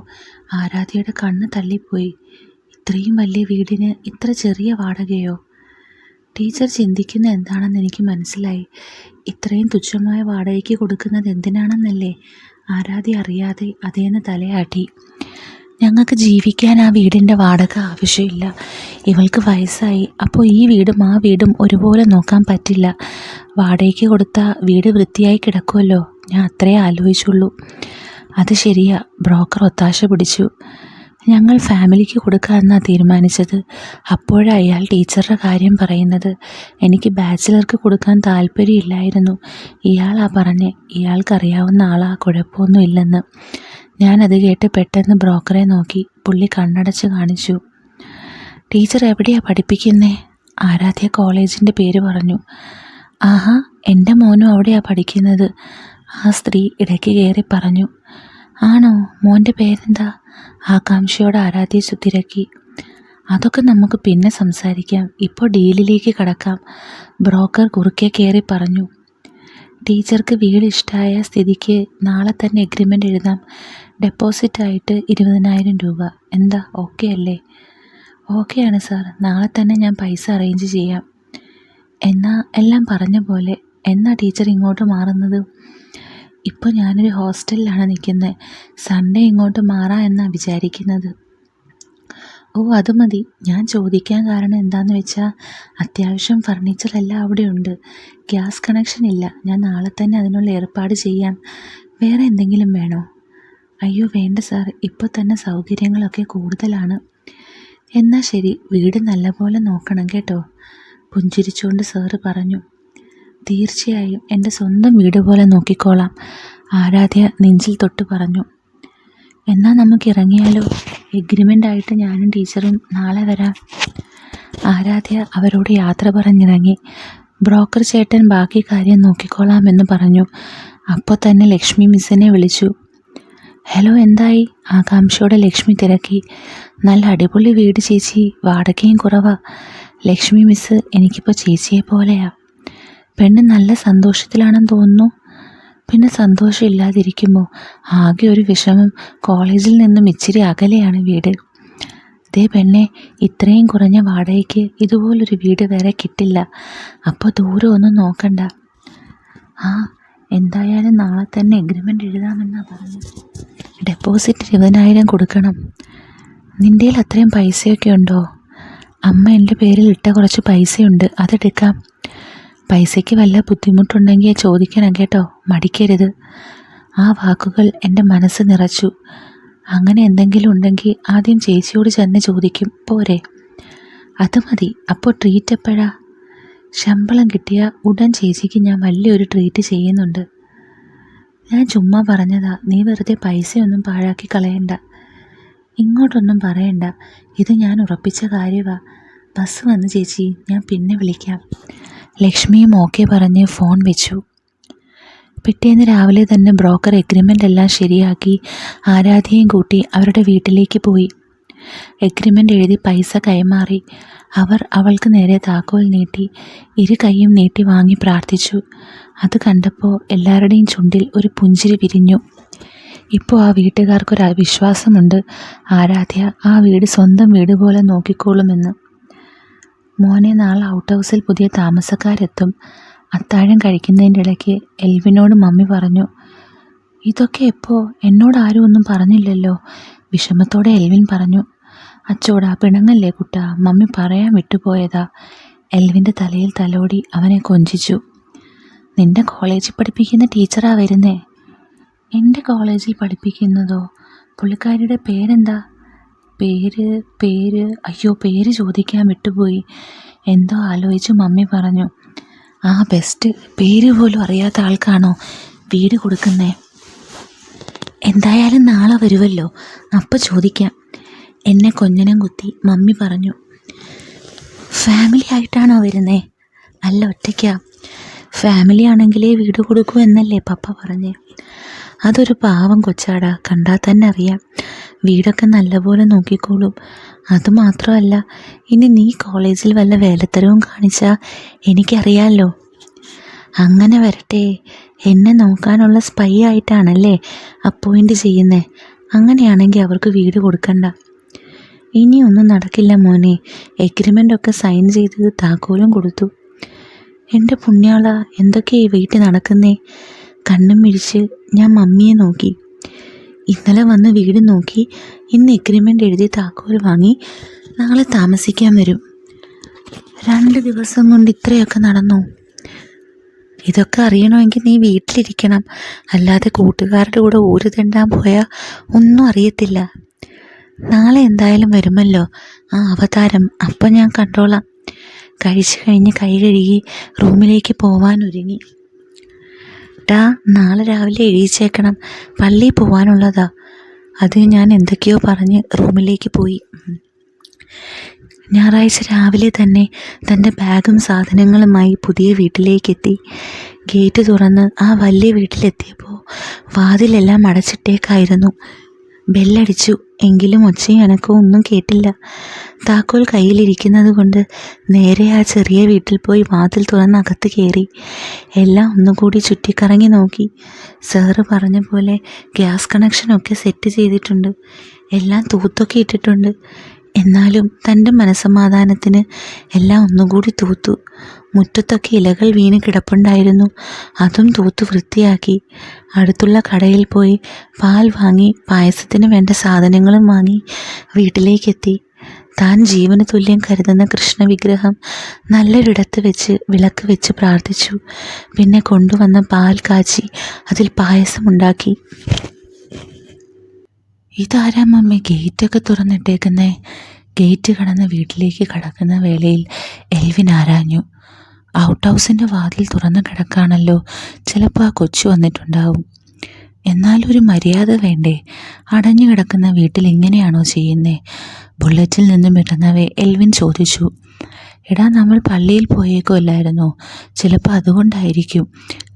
ആരാധ്യയുടെ കണ്ണ് തള്ളിപ്പോയി. ഇത്രയും വലിയ വീടിന് ഇത്ര ചെറിയ വാടകയോ? ടീച്ചർ ചിന്തിക്കുന്ന എന്താണെന്ന് എനിക്ക് മനസ്സിലായി. ഇത്രയും തുച്ഛമായ വാടകയ്ക്ക് കൊടുക്കുന്നത് എന്തിനാണെന്നല്ലേ? ആരാധ്യ അറിയാതെ അതേന്ന് തലയാട്ടി. ഞങ്ങൾക്ക് ജീവിക്കാൻ ആ വീടിൻ്റെ വാടക ആവശ്യമില്ല. ഇവൾക്ക് വയസ്സായി. അപ്പോൾ ഈ വീടും ആ വീടും ഒരുപോലെ നോക്കാൻ പറ്റില്ല. വാടകയ്ക്ക് കൊടുത്താൽ വീട് വൃത്തിയായി കിടക്കുമല്ലോ. ഞാൻ അത്രേ ആലോചിച്ചുള്ളൂ. അത് ശരിയാ, ബ്രോക്കർ ഒത്താശ പിടിച്ചു. ഞങ്ങൾ ഫാമിലിക്ക് കൊടുക്കാമെന്നാണ് തീരുമാനിച്ചത്. അപ്പോഴാണ് അയാൾ ടീച്ചറുടെ കാര്യം പറയുന്നത്. എനിക്ക് ബാച്ചിലർക്ക് കൊടുക്കാൻ താല്പര്യമില്ലായിരുന്നു. ഇയാളാ പറഞ്ഞേ, ഇയാൾക്കറിയാവുന്ന ആളാ, കുഴപ്പമൊന്നുമില്ലെന്ന്. ഞാനത് കേട്ട് പെട്ടെന്ന് ബ്രോക്കറെ നോക്കി. പുള്ളി കണ്ണടച്ച് കാണിച്ചു. ടീച്ചർ എവിടെയാണ് പഠിപ്പിക്കുന്നേ? ആരാധ്യ കോളേജിൻ്റെ പേര് പറഞ്ഞു. ആഹാ, എൻ്റെ മോനും അവിടെയാണ് പഠിക്കുന്നത്, ആ സ്ത്രീ ഇടയ്ക്ക് കയറി പറഞ്ഞു. ആണോ, മോൻ്റെ പേരെന്താ? ആകാംക്ഷയോടെ ആരാധ്യ തിരക്കി. അതൊക്കെ നമുക്ക് പിന്നെ സംസാരിക്കാം, ഇപ്പോൾ ഡീലിലേക്ക് കടക്കാം, ബ്രോക്കർ കുറുക്കെ കയറി പറഞ്ഞു. ടീച്ചർക്ക് വീട് ഇഷ്ടമായ സ്ഥിതിക്ക് നാളെ തന്നെ എഗ്രിമെൻ്റ് എഴുതാം. ഡെപ്പോസിറ്റായിട്ട് 20,000 രൂപ. എന്താ, ഓക്കെ അല്ലേ? ഓക്കെയാണ് സാർ, നാളെ തന്നെ ഞാൻ പൈസ അറേഞ്ച് ചെയ്യാം. എന്നാൽ എല്ലാം പറഞ്ഞ പോലെ. എന്നാ ടീച്ചർ ഇങ്ങോട്ട് മാറുന്നത്? ഇപ്പോൾ ഞാനൊരു ഹോസ്റ്റലിലാണ് നിൽക്കുന്നത്. സൺഡേ ഇങ്ങോട്ട് മാറാം എന്നാണ് വിചാരിക്കുന്നത്. ഓ, അത് മതി. ഞാൻ ചോദിക്കാൻ കാരണം എന്താണെന്ന് വെച്ചാൽ അത്യാവശ്യം ഫർണിച്ചറെല്ലാം അവിടെ ഉണ്ട്. ഗ്യാസ് കണക്ഷൻ ഇല്ല. ഞാൻ നാളെ തന്നെ അതിനുള്ള ഏർപ്പാട് ചെയ്യാം. വേറെ എന്തെങ്കിലും വേണോ? അയ്യോ വേണ്ട സാർ, ഇപ്പോൾ തന്നെ സൗകര്യങ്ങളൊക്കെ കൂടുതലാണ്. എന്നാൽ ശരി, വീട് നല്ലപോലെ നോക്കണം കേട്ടോ, പുഞ്ചിരിച്ചുകൊണ്ട് സാറ് പറഞ്ഞു. തീർച്ചയായും, എൻ്റെ സ്വന്തം വീട് പോലെ നോക്കിക്കോളാം, ആരാധ്യ നെഞ്ചിൽ തൊട്ട് പറഞ്ഞു. എന്നാൽ നമുക്ക് ഇറങ്ങിയാലോ? എഗ്രിമെൻ്റ് ആയിട്ട് ഞാനും ടീച്ചറും നാളെ വരാം. ആരാധ്യ അവരോട് യാത്ര പറഞ്ഞിറങ്ങി. ബ്രോക്കർ ചേട്ടൻ ബാക്കി കാര്യം നോക്കിക്കോളാമെന്ന് പറഞ്ഞു. അപ്പോൾ തന്നെ ലക്ഷ്മി മിസ്സിനെ വിളിച്ചു. ഹലോ, എന്തായി? ആകാംക്ഷയോടെ ലക്ഷ്മി തിരക്കി. നല്ല അടിപൊളി വീട് ചേച്ചി, വാടകയും കുറവാ. ലക്ഷ്മി മിസ് എനിക്കിപ്പോൾ ചേച്ചിയെ പോലെയാ. പെണ്ണ് നല്ല സന്തോഷത്തിലാണെന്ന് തോന്നുന്നു. പിന്നെ സന്തോഷം ഇല്ലാതിരിക്കുമോ? ആകെ ഒരു വിഷമം, കോളേജിൽ നിന്നും ഇച്ചിരി അകലെയാണ് വീട്. ദേ പെണ്ണെ, ഇത്രയും കുറഞ്ഞ വാടകയ്ക്ക് ഇതുപോലൊരു വീട് വേറെ കിട്ടില്ല. അപ്പോൾ ദൂരം ഒന്നും നോക്കണ്ട. ആ, എന്തായാലും നാളെ തന്നെ എഗ്രിമെൻ്റ് എഴുതാമെന്നാണ് പറഞ്ഞത്. ഡെപ്പോസിറ്റ് 20,000 കൊടുക്കണം. നിൻ്റെ കയ്യിൽ അത്രയും പൈസയൊക്കെ ഉണ്ടോ? അമ്മ എൻ്റെ പേരിൽ ഇട്ട കുറച്ച് പൈസയുണ്ട്, അതെടുക്കാം. പൈസയ്ക്ക് വല്ല ബുദ്ധിമുട്ടുണ്ടെങ്കിൽ ചോദിക്കണം കേട്ടോ, മടിക്കരുത്. ആ വാക്കുകൾ എൻ്റെ മനസ്സ് നിറച്ചു. അങ്ങനെ എന്തെങ്കിലും ഉണ്ടെങ്കിൽ ആദ്യം ചേച്ചിയോട് തന്നെ ചോദിക്കും, പോരെ? അത് മതി. അപ്പോൾ ട്രീറ്റ് എപ്പോഴാ? ശമ്പളം കിട്ടിയ ഉടൻ ചേച്ചിക്ക് ഞാൻ വലിയൊരു ട്രീറ്റ് ചെയ്യുന്നുണ്ട്. ഞാൻ ചുമ്മാ പറഞ്ഞതാ, നീ വെറുതെ പൈസയൊന്നും പാഴാക്കി കളയണ്ട. ഇങ്ങോട്ടൊന്നും പറയണ്ട, ഇത് ഞാൻ ഉറപ്പിച്ച കാര്യമാ. ബസ് വന്ന് ചേച്ചി, ഞാൻ പിന്നെ വിളിക്കാം. ലക്ഷ്മിയും ഓക്കെ പറഞ്ഞ് ഫോൺ വെച്ചു. പിറ്റേന്ന് രാവിലെ തന്നെ ബ്രോക്കർ എഗ്രിമെൻ്റ് എല്ലാം ശരിയാക്കി ആരാധ്യയും കൂട്ടി അവരുടെ വീട്ടിലേക്ക് പോയി. എഗ്രിമെൻ്റ് എഴുതി പൈസ കൈമാറി. അവർ അവൾക്ക് നേരെ താക്കോൽ നീട്ടി. ഇരു കൈയും നീട്ടി വാങ്ങി പ്രാർത്ഥിച്ചു. അത് കണ്ടപ്പോൾ എല്ലാവരുടെയും ചുണ്ടിൽ ഒരു പുഞ്ചിരി വിരിഞ്ഞു. ഇപ്പോൾ ആ വീട്ടുകാർക്കൊരു വിശ്വാസമുണ്ട്, ആരാധ്യ ആ വീട് സ്വന്തം വീട് പോലെ നോക്കിക്കോളുമെന്ന്. മോനെ, നാളെ ഔട്ട് ഹൗസിൽ പുതിയ താമസക്കാരെത്തും. അത്താഴം കഴിക്കുന്നതിൻ്റെ ഇടയ്ക്ക് എൽവിനോട് മമ്മി പറഞ്ഞു. ഇതൊക്കെ എപ്പോൾ? എന്നോട് ആരും ഒന്നും പറഞ്ഞില്ലല്ലോ. വിഷമത്തോടെ എൽവിൻ പറഞ്ഞു. അച്ചോടാ, പിണങ്ങല്ലേ കുട്ടാ, മമ്മി പറയാൻ വിട്ടുപോയതാ. എൽവിൻ്റെ തലയിൽ തലോടി അവനെ കൊഞ്ചിച്ചു. നിന്റെ കോളേജിൽ പഠിപ്പിക്കുന്ന ടീച്ചറാ വരുന്നേ. എൻ്റെ കോളേജിൽ പഠിപ്പിക്കുന്നതോ? പുള്ളിക്കാരിയുടെ പേരെന്താ? പേര് അയ്യോ, പേര് ചോദിക്കാൻ വിട്ടുപോയി. എന്തോ ആലോചിച്ച് മമ്മി പറഞ്ഞു. ആ ബെസ്റ്റ്, പേര് പോലും അറിയാത്ത ആൾക്കാണോ വീട് കൊടുക്കുന്നേ? എന്തായാലും നാളെ വരുമല്ലോ, അപ്പം ചോദിക്കാം. എന്നെ കൊഞ്ഞനം കുത്തി മമ്മി പറഞ്ഞു. ഫാമിലി ആയിട്ടാണോ വരുന്നേ? അല്ല, ഒറ്റയ്ക്കാ. ഫാമിലി ആണെങ്കിലേ വീട് കൊടുക്കൂ എന്നല്ലേ പപ്പ പറഞ്ഞേ. അതൊരു പാവം കൊച്ചാടാ, കണ്ടാൽ തന്നെ അറിയാം. വീടൊക്കെ നല്ലപോലെ നോക്കിക്കോളും. അതുമാത്രമല്ല, ഇനി നീ കോളേജിൽ വല്ല വേലത്തരവും കാണിച്ചാൽ എനിക്കറിയാമല്ലോ. അങ്ങനെ വരട്ടെ. എന്നെ നോക്കാനുള്ള സ്പൈ ആയിട്ടാണല്ലേ അപ്പോയിൻ്റ് ചെയ്യുന്നേ? അങ്ങനെയാണെങ്കിൽ അവർക്ക് വീട് കൊടുക്കണ്ട. ഇനിയൊന്നും നടക്കില്ല മോനെ. എഗ്രിമെൻ്റൊക്കെ സൈൻ ചെയ്ത് താക്കോലും കൊടുത്തു. എൻ്റെ പുണ്യാള, എന്തൊക്കെയാ ഈ വീട്ടിൽ നടക്കുന്നേ? കണ്ണും മിഴിച്ച് ഞാൻ മമ്മിയെ നോക്കി. ഇന്നലെ വന്ന് വീട് നോക്കി, ഇന്ന് എഗ്രിമെൻ്റ് എഴുതി താക്കോൽ വാങ്ങി നാളെ താമസിക്കാൻ വരും. 2 ദിവസം കൊണ്ട് ഇത്രയൊക്കെ നടന്നു. ഇതൊക്കെ അറിയണമെങ്കിൽ നീ വീട്ടിലിരിക്കണം, അല്ലാതെ കൂട്ടുകാരുടെ കൂടെ ഊര് തെണ്ടാൻ പോയാൽ ഒന്നും അറിയത്തില്ല. നാളെ എന്തായാലും വരുമല്ലോ ആ അവതാരം, അപ്പം ഞാൻ കണ്ടോളാം. കഴിച്ചു കഴിഞ്ഞ് കൈ കഴുകി റൂമിലേക്ക് പോവാൻ ഒരുങ്ങി. നാളെ രാവിലെ എഴുതിച്ചേക്കണം, പള്ളിയിൽ പോവാനുള്ളതാ. അത് ഞാൻ എന്തൊക്കെയോ പറഞ്ഞ് റൂമിലേക്ക് പോയി. ഞായറാഴ്ച രാവിലെ തന്നെ തൻ്റെ ബാഗും സാധനങ്ങളുമായി പുതിയ വീട്ടിലേക്കെത്തി. ഗേറ്റ് തുറന്ന് ആ വലിയ വീട്ടിലെത്തിയപ്പോൾ വാതിലെല്ലാം അടച്ചിട്ടേക്കായിരുന്നു. ബെല്ലടിച്ചു, എങ്കിലും ഒച്ചയും അനക്കവും ഒന്നും കേട്ടില്ല. താക്കോൽ കയ്യിലിരിക്കുന്നത് കൊണ്ട് നേരെ ആ ചെറിയ വീട്ടിൽ പോയി വാതിൽ തുറന്ന് അകത്ത് കയറി. എല്ലാം ഒന്നുകൂടി ചുറ്റിക്കറങ്ങി നോക്കി. സാറ് പറഞ്ഞ പോലെ ഗ്യാസ് കണക്ഷനൊക്കെ സെറ്റ് ചെയ്തിട്ടുണ്ട്, എല്ലാം തൂത്തൊക്കെ ഇട്ടിട്ടുണ്ട്. എന്നാലും തൻ്റെ മനസ്സമാധാനത്തിന് എല്ലാം ഒന്നുകൂടി തൂത്തു. മുറ്റത്തൊക്കെ ഇലകൾ വീണ് കിടപ്പുണ്ടായിരുന്നു, അതും തൂത്ത് വൃത്തിയാക്കി. അടുത്തുള്ള കടയിൽ പോയി പാൽ വാങ്ങി പായസത്തിന് വേണ്ട സാധനങ്ങളും വാങ്ങി വീട്ടിലേക്കെത്തി. താൻ ജീവന് തുല്യം കരുതുന്ന കൃഷ്ണവിഗ്രഹം നല്ലൊരിടത്ത് വെച്ച് വിളക്ക് വെച്ച് പ്രാർത്ഥിച്ചു. പിന്നെ കൊണ്ടുവന്ന പാൽ കാച്ചി അതിൽ പായസമുണ്ടാക്കി. ഇതാരാ മമ്മി ഗേറ്റൊക്കെ തുറന്നിട്ടേക്കുന്നേ? ഗേറ്റ് കടന്ന് വീട്ടിലേക്ക് കടക്കുന്ന വേളയിൽ എൽവിൻ ആരാഞ്ഞു. ഔട്ട് ഹൗസിൻ്റെ വാതിൽ തുറന്ന് കിടക്കാണല്ലോ, ചിലപ്പോൾ ആ കൊച്ചു വന്നിട്ടുണ്ടാവും. എന്നാലൊരു മര്യാദ വേണ്ടേ? അടഞ്ഞു കിടക്കുന്ന വീട്ടിൽ ഇങ്ങനെയാണോ ചെയ്യുന്നേ? ബുള്ളറ്റിൽ നിന്നും ഇടുന്നവേ എൽവിൻ ചോദിച്ചു. എടാ, നമ്മൾ പള്ളിയിൽ പോയേക്കുമല്ലായിരുന്നോ? ചിലപ്പോൾ അതുകൊണ്ടായിരിക്കും.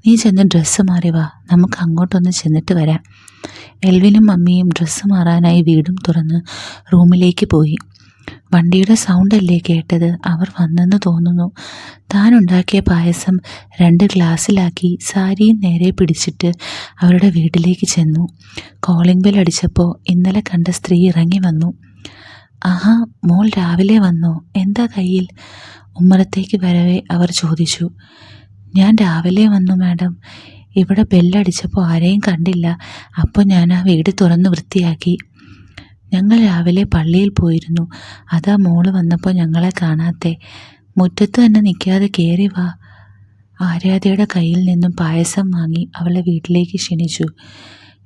നീ ചെന്ന് ഡ്രസ്സ് മാറി വാ, നമുക്ക് അങ്ങോട്ടൊന്ന് ചെന്നിട്ട് വരാം. എൽവിനും മമ്മിയും ഡ്രസ്സ് മാറാനായി വീടും തുറന്ന് റൂമിലേക്ക് പോയി. വണ്ടിയുടെ സൗണ്ടല്ലേ കേട്ടത്? അവർ വന്നെന്ന് തോന്നുന്നു. താൻ ഉണ്ടാക്കിയ പായസം 2 ഗ്ലാസ്സിലാക്കി സാരിയും നേരെ പിടിച്ചിട്ട് അവരുടെ വീട്ടിലേക്ക് ചെന്നു. കോളിംഗ് ബെൽ അടിച്ചപ്പോൾ ഇന്നലെ കണ്ട സ്ത്രീ ഇറങ്ങി വന്നു. ആഹാ, മോൾ രാവിലെ വന്നോ? എന്താ കയ്യിൽ? ഉമ്മറത്തേക്ക് വരവേ അവർ ചോദിച്ചു. ഞാൻ രാവിലെ വന്നു മാഡം. ഇവിടെ ബെല്ലടിച്ചപ്പോൾ ആരെയും കണ്ടില്ല, അപ്പോൾ ഞാൻ ആ വീട് തുറന്ന് വൃത്തിയാക്കി. ഞങ്ങൾ രാവിലെ പള്ളിയിൽ പോയിരുന്നു, അതാ മോള് വന്നപ്പോൾ ഞങ്ങളെ കാണാത്തെ. മുറ്റത്ത് തന്നെ നിൽക്കാതെ കയറി വാ. ആരാധ്യയുടെ കയ്യിൽ നിന്നും പായസം വാങ്ങി അവളെ വീട്ടിലേക്ക് ക്ഷണിച്ചു.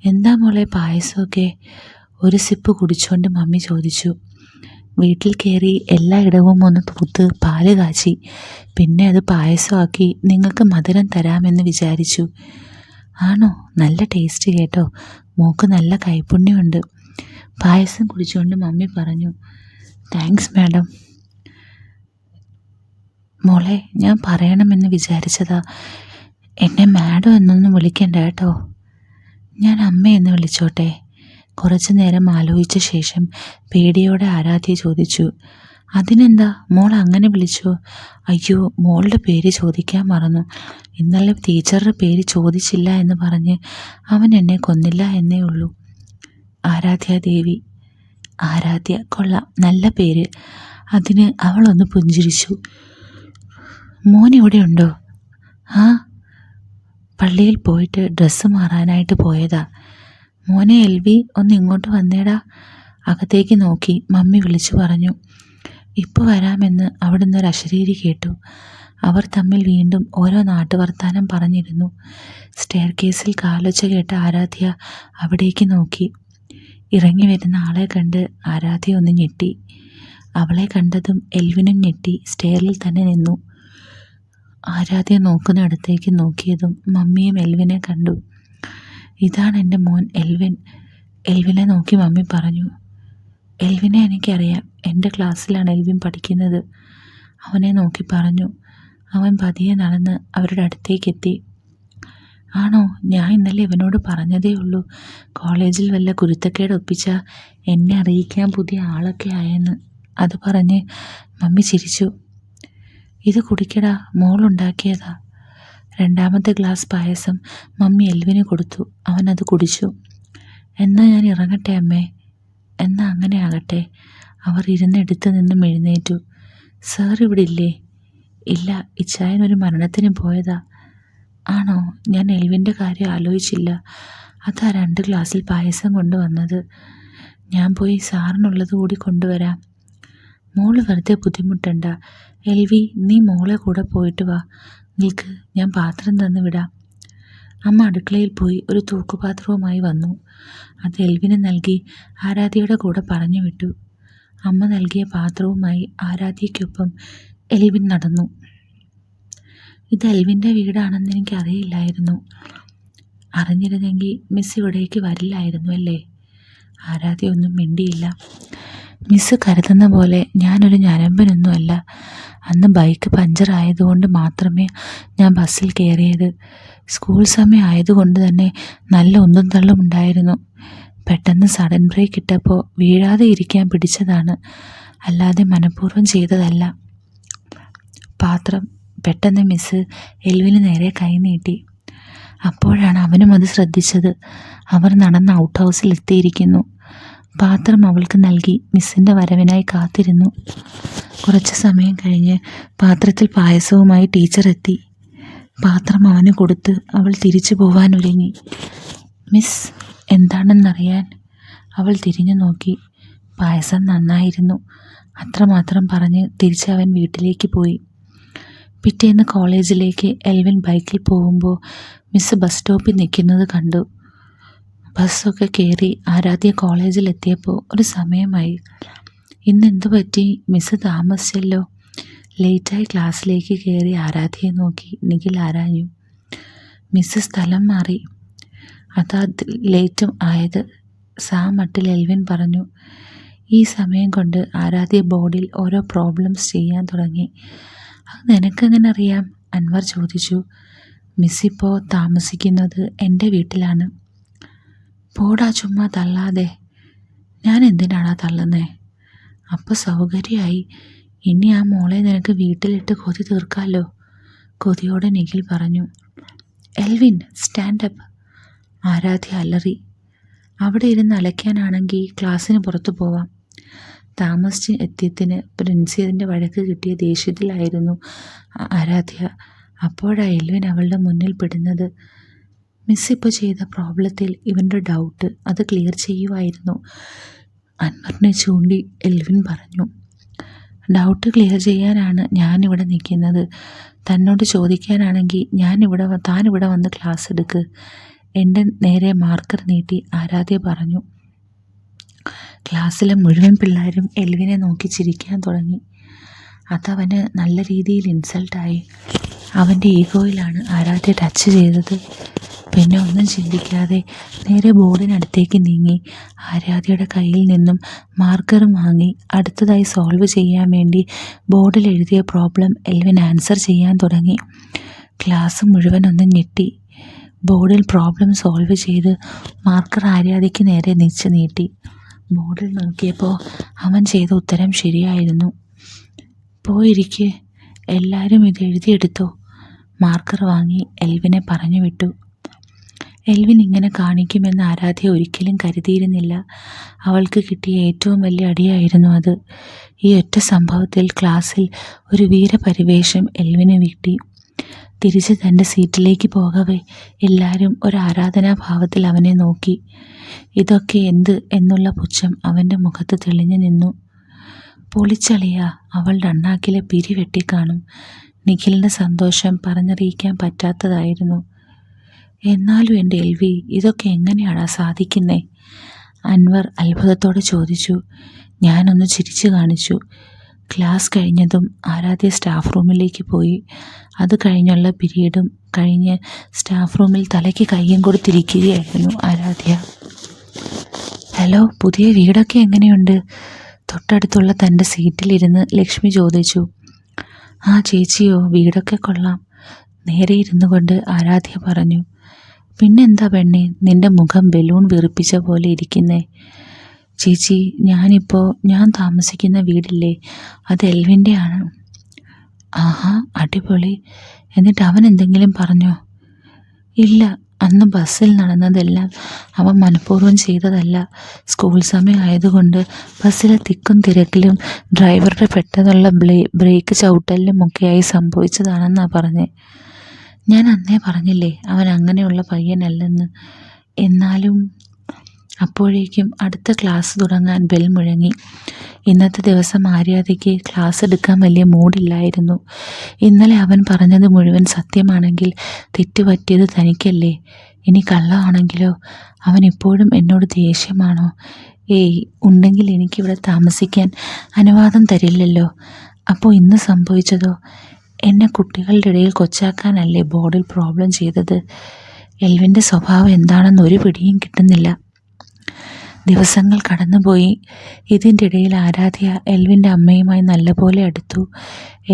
എന്താ മോളെ പായസമൊക്കെ? ഒരു സിപ്പ് കുടിച്ചുകൊണ്ട് മമ്മി ചോദിച്ചു. വീട്ടിൽ കയറി എല്ലായിടവും ഒന്ന് തൂത്ത് പാല് കാച്ചി, പിന്നെ അത് പായസമാക്കി നിങ്ങൾക്ക് മധുരം തരാമെന്ന് വിചാരിച്ചു. ആണോ? നല്ല ടേസ്റ്റ് കേട്ടോ, മോക്ക് നല്ല കൈപ്പുണ്യമുണ്ട്. പായസം കുടിച്ചുകൊണ്ട് മമ്മി പറഞ്ഞു. Thanks madam. മോളെ, ഞാൻ പറയണമെന്ന് വിചാരിച്ചതാ, എന്നെ മാഡം എന്നൊന്നും വിളിക്കണ്ട കേട്ടോ. ഞാൻ അമ്മയെന്ന് വിളിച്ചോട്ടെ? കുറച്ചു നേരം ആലോചിച്ച ശേഷം പേടിയോടെ ആരാധ്യ ചോദിച്ചു. അതിനെന്താ, മോൾ അങ്ങനെ വിളിച്ചോ? അയ്യോ, മോളുടെ പേര് ചോദിക്കാൻ മറന്നു. ഇന്നലെ ടീച്ചറുടെ പേര് ചോദിച്ചില്ല എന്ന് പറഞ്ഞ് അവൻ എന്നെ കൊന്നില്ല എന്നേ ഉള്ളൂ. ആരാധ്യാദേവി. ആരാധ്യ, കൊള്ളാം, നല്ല പേര്. അതിന് അവളൊന്ന് പുഞ്ചിരിച്ചു. മോൻ ഇവിടെ ഉണ്ടോ? ആ, പള്ളിയിൽ പോയിട്ട് ഡ്രസ്സ് മാറാനായിട്ട് പോയതാ. മോനെ എൽവി, ഒന്ന് ഇങ്ങോട്ട് വന്നേടാ. അകത്തേക്ക് നോക്കി മമ്മി വിളിച്ചു പറഞ്ഞു. ഇപ്പോൾ വരാമെന്ന് അവിടുന്ന് ഒരു അശരീരി കേട്ടു. അവർ തമ്മിൽ വീണ്ടും ഓരോ നാട്ടുവർത്താനം പറഞ്ഞിരുന്നു. സ്റ്റെയർ കേസിൽ കാലൊച്ച കേട്ട ആരാധ്യ അവിടേക്ക് നോക്കി. ഇറങ്ങി വരുന്ന ആളെ കണ്ട് ആരാധ്യ ഒന്ന് ഞെട്ടി. അവളെ കണ്ടതും എൽവിനും ഞെട്ടി സ്റ്റെയറിൽ തന്നെ നിന്നു. ആരാധ്യ നോക്കുന്നിടത്തേക്ക് നോക്കിയതും മമ്മിയും എൽവിനെ കണ്ടു. ഇതാണ് എൻ്റെ മോൻ എൽവിൻ. എൽവിനെ നോക്കി മമ്മി പറഞ്ഞു. എൽവിനെ എനിക്കറിയാം, എൻ്റെ ക്ലാസ്സിലാണ് എൽവിൻ പഠിക്കുന്നത്. അവനെ നോക്കി പറഞ്ഞു. അവൻ പതിയെ നടന്ന് അവരുടെ അടുത്തേക്കെത്തി. ആണോ, ഞാൻ ഇന്നലെ ഇവനോട് പറഞ്ഞതേ ഉള്ളൂ, കോളേജിൽ വല്ല കുരുത്തക്കേട് ഒപ്പിച്ചാൽ എന്നെ അറിയിക്കാൻ പുതിയ ആളൊക്കെ ആയെന്ന്. അത് പറഞ്ഞ് മമ്മി ചിരിച്ചു. ഇത് കുടിക്കടാ, മോളുണ്ടാക്കിയതാ. രണ്ടാമത്തെ ഗ്ലാസ് പായസം മമ്മി എൽവിന് കൊടുത്തു. അവനത് കുടിച്ചു. എന്നാ ഞാൻ ഇറങ്ങട്ടെ അമ്മേ? എന്നാ അങ്ങനെ ആകട്ടെ. അവർ ഇരുന്നെടുത്ത് നിന്നും എഴുന്നേറ്റു. സാർ ഇവിടെ ഇല്ലേ? ഇല്ല, ഇച്ചായനൊരു മരണത്തിന് പോയതാ. ആണോ? ഞാൻ എൽവിൻ്റെ കാര്യം ആലോചിച്ചില്ല. അതാ 2 ഗ്ലാസ്സിൽ പായസം കൊണ്ടുവന്നത്. ഞാൻ പോയി സാറിനുള്ളത് കൂടി കൊണ്ടുവരാം. മോള് വെറുതെ ബുദ്ധിമുട്ടണ്ട. എൽവി, നീ മോളെ കൂടെ പോയിട്ട് വാ. നിൽക്ക്, ഞാൻ പാത്രം തന്ന് വിടാം. അമ്മ അടുക്കളയിൽ പോയി ഒരു തൂക്കുപാത്രവുമായി വന്നു. അത് എൽവിന് നൽകി ആരാധ്യയുടെ കൂടെ പറഞ്ഞു വിട്ടു. അമ്മ നൽകിയ പാത്രവുമായി ആരാധ്യയ്ക്കൊപ്പം എൽവിൻ നടന്നു. ഇത് എൽവിൻ്റെ വീടാണെന്ന് എനിക്കറിയില്ലായിരുന്നു. അറിഞ്ഞിരുന്നെങ്കിൽ മിസ് ഇവിടേക്ക് വരില്ലായിരുന്നു അല്ലേ? ആരാധ്യ ഒന്നും മിണ്ടിയില്ല. മിസ് കരുതുന്ന പോലെ ഞാനൊരു ഞരമ്പനൊന്നുമല്ല. അന്ന് ബൈക്ക് പഞ്ചറായതുകൊണ്ട് മാത്രമേ ഞാൻ ബസ്സിൽ കയറിയത്. സ്കൂൾ സമയം ആയതുകൊണ്ട് തന്നെ നല്ല ഉന്തും തള്ളും ഉണ്ടായിരുന്നു. പെട്ടെന്ന് സഡൻ ബ്രേക്ക് ഇട്ടപ്പോൾ വീഴാതെ ഇരിക്കാൻ പിടിച്ചതാണ്, അല്ലാതെ മനഃപൂർവ്വം ചെയ്തതല്ല. പാത്രം പെട്ടെന്ന് മിസ് എൽവിന് നേരെ കൈ നീട്ടി. അപ്പോഴാണ് അവനും അത് ശ്രദ്ധിച്ചത്. അവർ നടന്ന് ഔട്ട് ഹൗസിൽ എത്തിയിരിക്കുന്നു. പാത്രം അവൾക്ക് നൽകി മിസ്സിൻ്റെ വരവിനായി കാത്തിരുന്നു. കുറച്ച് സമയം കഴിഞ്ഞ് പാത്രത്തിൽ പായസവുമായി ടീച്ചർ എത്തി. പാത്രം അവന് കൊടുത്ത് അവൾ തിരിച്ചു പോവാൻ ഒരുങ്ങി. മിസ്, എന്താണെന്നറിയാൻ? അവൾ തിരിഞ്ഞു നോക്കി. പായസം നന്നായിരുന്നു, അത്രമാത്രം പറഞ്ഞ് തിരിച്ചവൻ വീട്ടിലേക്ക് പോയി. പിറ്റേന്ന് കോളേജിലേക്ക് എൽവിൻ ബൈക്കിൽ പോകുമ്പോൾ മിസ് ബസ് സ്റ്റോപ്പിൽ നിൽക്കുന്നത് കണ്ടു. ബസ്സൊക്കെ കയറി ആരാധ്യ കോളേജിലെത്തിയപ്പോൾ ഒരു സമയമായി. ഇന്നെന്തു പറ്റി? മിസ് താമസിച്ചല്ലോ. ലേറ്റായി ക്ലാസ്സിലേക്ക് കയറി ആരാധ്യയെ നോക്കി നിഖിൽ ആരാഞ്ഞു. മിസ് സ്ഥലം മാറി, അതാ ലേറ്റും ആയത്. മട്ടിൽ എൽവിൻ പറഞ്ഞു. ഈ സമയം കൊണ്ട് ആരാധ്യ ബോർഡിൽ ഓരോ പ്രോബ്ലംസ് ചെയ്യാൻ തുടങ്ങി. അത് നിനക്കെങ്ങനെ അറിയാം? അൻവർ ചോദിച്ചു. മിസ്സിപ്പോൾ താമസിക്കുന്നത് എൻ്റെ വീട്ടിലാണ്. പോടാ, ചുമ്മാ തള്ളാതെ. ഞാൻ എന്തിനാടാ തള്ളുന്നേ? അപ്പോൾ സൗകര്യമായി. ഇനി ആ മോളെ നിനക്ക് വീട്ടിലിട്ട് കൊതി തീർക്കാമല്ലോ, കൊതിയോടെ നിഖിൽ പറഞ്ഞു. Elwyn, standup! ആരാധ്യ അലറി. അവിടെ ഇരുന്ന് അലയ്ക്കാനാണെങ്കിൽ ക്ലാസ്സിന് പുറത്തു പോവാം. താമസിച്ച് എത്തിയതിന് പ്രിൻസിയതിൻ്റെ വഴക്ക് കിട്ടിയ ദേഷ്യത്തിലായിരുന്നു ആരാധ്യ. അപ്പോഴാണ് എൽവിൻ അവളുടെ മുന്നിൽ പെടുന്നത്. മിസ് ഇപ്പോൾ ചെയ്ത പ്രോബ്ലത്തിൽ ഇവൻ്റെ ഡൗട്ട്, അത് ക്ലിയർ ചെയ്യുമായിരുന്നു. അൻവറിനെ ചൂണ്ടി എൽവിൻ പറഞ്ഞു. ഡൗട്ട് ക്ലിയർ ചെയ്യാനാണ് ഞാനിവിടെ നിൽക്കുന്നത്. തന്നോട് ചോദിക്കാനാണെങ്കിൽ താനിവിടെ വന്ന് ക്ലാസ് എടുക്ക്. എൻ്റെ നേരെ മാർക്കർ നീട്ടി ആരാധ്യ പറഞ്ഞു. ക്ലാസ്സിലെ മുഴുവൻ പിള്ളേരും എൽവിനെ നോക്കി ചിരിക്കാൻ തുടങ്ങി. അതവന് നല്ല രീതിയിൽ ഇൻസൾട്ടായി. അവൻ്റെ ഈഗോയിലാണ് ആരാധ്യ ടച്ച് ചെയ്തത്. പിന്നെ ഒന്നും ചിന്തിക്കാതെ നേരെ ബോർഡിനടുത്തേക്ക് നീങ്ങി ആരാധ്യയുടെ കയ്യിൽ നിന്നും മാർക്കറും വാങ്ങി അടുത്തതായി സോൾവ് ചെയ്യാൻ വേണ്ടി ബോർഡിൽ എഴുതിയ പ്രോബ്ലം എൽവിൻ ആൻസർ ചെയ്യാൻ തുടങ്ങി. ക്ലാസ് മുഴുവൻ ഒന്ന് ഞെട്ടി. ബോർഡിൽ പ്രോബ്ലം സോൾവ് ചെയ്ത് മാർക്കർ ആരാധ്യയ്ക്ക് നേരെ നീട്ടി. ബോർഡിൽ നോക്കിയപ്പോൾ അവൻ ചെയ്ത ഉത്തരം ശരിയായിരുന്നു. പോയിരിക്കെ, എല്ലാവരും ഇത് എഴുതിയെടുത്തോ. മാർക്കർ വാങ്ങി എൽവിനെ പറഞ്ഞു വിട്ടു. എൽവിൻ ഇങ്ങനെ കാണിക്കുമെന്ന് ആരാധ്യ ഒരിക്കലും കരുതിയിരുന്നില്ല. അവൾക്ക് കിട്ടിയ ഏറ്റവും വലിയ അടിയായിരുന്നു അത്. ഈ ഒറ്റ സംഭവത്തിൽ ക്ലാസ്സിൽ ഒരു വീരപരിവേഷം എൽവിന് കിട്ടി. തിരിച്ച് തൻ്റെ സീറ്റിലേക്ക് പോകവേ എല്ലാവരും ഒരു ആരാധനാഭാവത്തിൽ അവനെ നോക്കി. ഇതൊക്കെ എന്ത് എന്നുള്ള പുച്ഛം അവൻ്റെ മുഖത്ത് തെളിഞ്ഞു നിന്നു. പൊളിച്ചളിയ, അവളുടെ അണ്ണാക്കിലെ പിരി വെട്ടിക്കാണും. നിഖിലിൻ്റെ സന്തോഷം പറഞ്ഞറിയിക്കാൻ പറ്റാത്തതായിരുന്നു. എന്നാലും എൻ്റെ എൽവി, ഇതൊക്കെ എങ്ങനെയാണാ സാധിക്കുന്നേ? അൻവർ അത്ഭുതത്തോടെ ചോദിച്ചു. ഞാനൊന്ന് ചിരിച്ചു കാണിച്ചു. ക്ലാസ് കഴിഞ്ഞതും ആരാധ്യ സ്റ്റാഫ് റൂമിലേക്ക് പോയി. അത് കഴിഞ്ഞുള്ള പീരീഡും കഴിഞ്ഞ് സ്റ്റാഫ് റൂമിൽ തലയ്ക്ക് കയ്യും കൊടുത്തിരിക്കുകയായിരുന്നു ആരാധ്യ. ഹലോ, പുതിയ വീടൊക്കെ എങ്ങനെയുണ്ട്? തൊട്ടടുത്തുള്ള തൻ്റെ സീറ്റിലിരുന്ന് ലക്ഷ്മി ചോദിച്ചു. ആ ചേച്ചിയോ, വീടൊക്കെ കൊള്ളാം, നേരെ ഇരുന്നു കൊണ്ട് ആരാധ്യ പറഞ്ഞു. പിന്നെന്താ പെണ്ണെ, നിൻ്റെ മുഖം ബലൂൺ വീർപ്പിച്ച പോലെ ഇരിക്കുന്നേ? ചേച്ചി, ഞാൻ താമസിക്കുന്ന വീടില്ലേ, അത് എൽവിൻ്റെ ആണ്. ആഹാ, അടിപൊളി. എന്നിട്ട് അവൻ എന്തെങ്കിലും പറഞ്ഞോ? ഇല്ല, അന്ന് ബസ്സിൽ നടന്നതെല്ലാം അവൻ മനഃപൂർവ്വം ചെയ്തതല്ല. സ്കൂൾ സമയം ആയതുകൊണ്ട് ബസ്സിലെ തിക്കും തിരക്കിലും ഡ്രൈവറുടെ പെട്ടെന്നുള്ള ബ്രേക്ക് ചവിട്ടലിലും ഒക്കെയായി സംഭവിച്ചതാണെന്നാണ് പറഞ്ഞേ. ഞാൻ അന്നേ പറഞ്ഞില്ലേ അവൻ അങ്ങനെയുള്ള പയ്യനല്ലെന്ന്. എന്നാലും അപ്പോഴേക്കും അടുത്ത ക്ലാസ് തുടങ്ങാൻ ബെൽ മുഴങ്ങി. ഇന്നത്തെ ദിവസം ആര്യാദയ്ക്ക് ക്ലാസ് എടുക്കാൻ വലിയ മൂഡില്ലായിരുന്നു. ഇന്നലെ അവൻ പറഞ്ഞത് മുഴുവൻ സത്യമാണെങ്കിൽ തെറ്റുപറ്റിയത് തനിക്കല്ലേ? ഇനി കള്ളമാണെങ്കിലോ? അവൻ ഇപ്പോഴും എന്നോട് ദേഷ്യമാണോ? ഏയ്, ഉണ്ടെങ്കിൽ എനിക്കിവിടെ താമസിക്കാൻ അനുവാദം തരില്ലല്ലോ. അപ്പോൾ ഇന്ന് സംഭവിച്ചതോ? എന്നെ കുട്ടികളുടെ ഇടയിൽ കൊച്ചാക്കാനല്ലേ ബോർഡിൽ പ്രോബ്ലം ചെയ്തത്? എൽവിൻ്റെ സ്വഭാവം എന്താണെന്ന് ഒരു പിടിയും കിട്ടുന്നില്ല. ദിവസങ്ങൾ കടന്നുപോയി. ഇതിൻ്റെ ഇടയിൽ ആരാധ്യ എൽവിൻ്റെ അമ്മയുമായി നല്ലപോലെ അടുത്തു.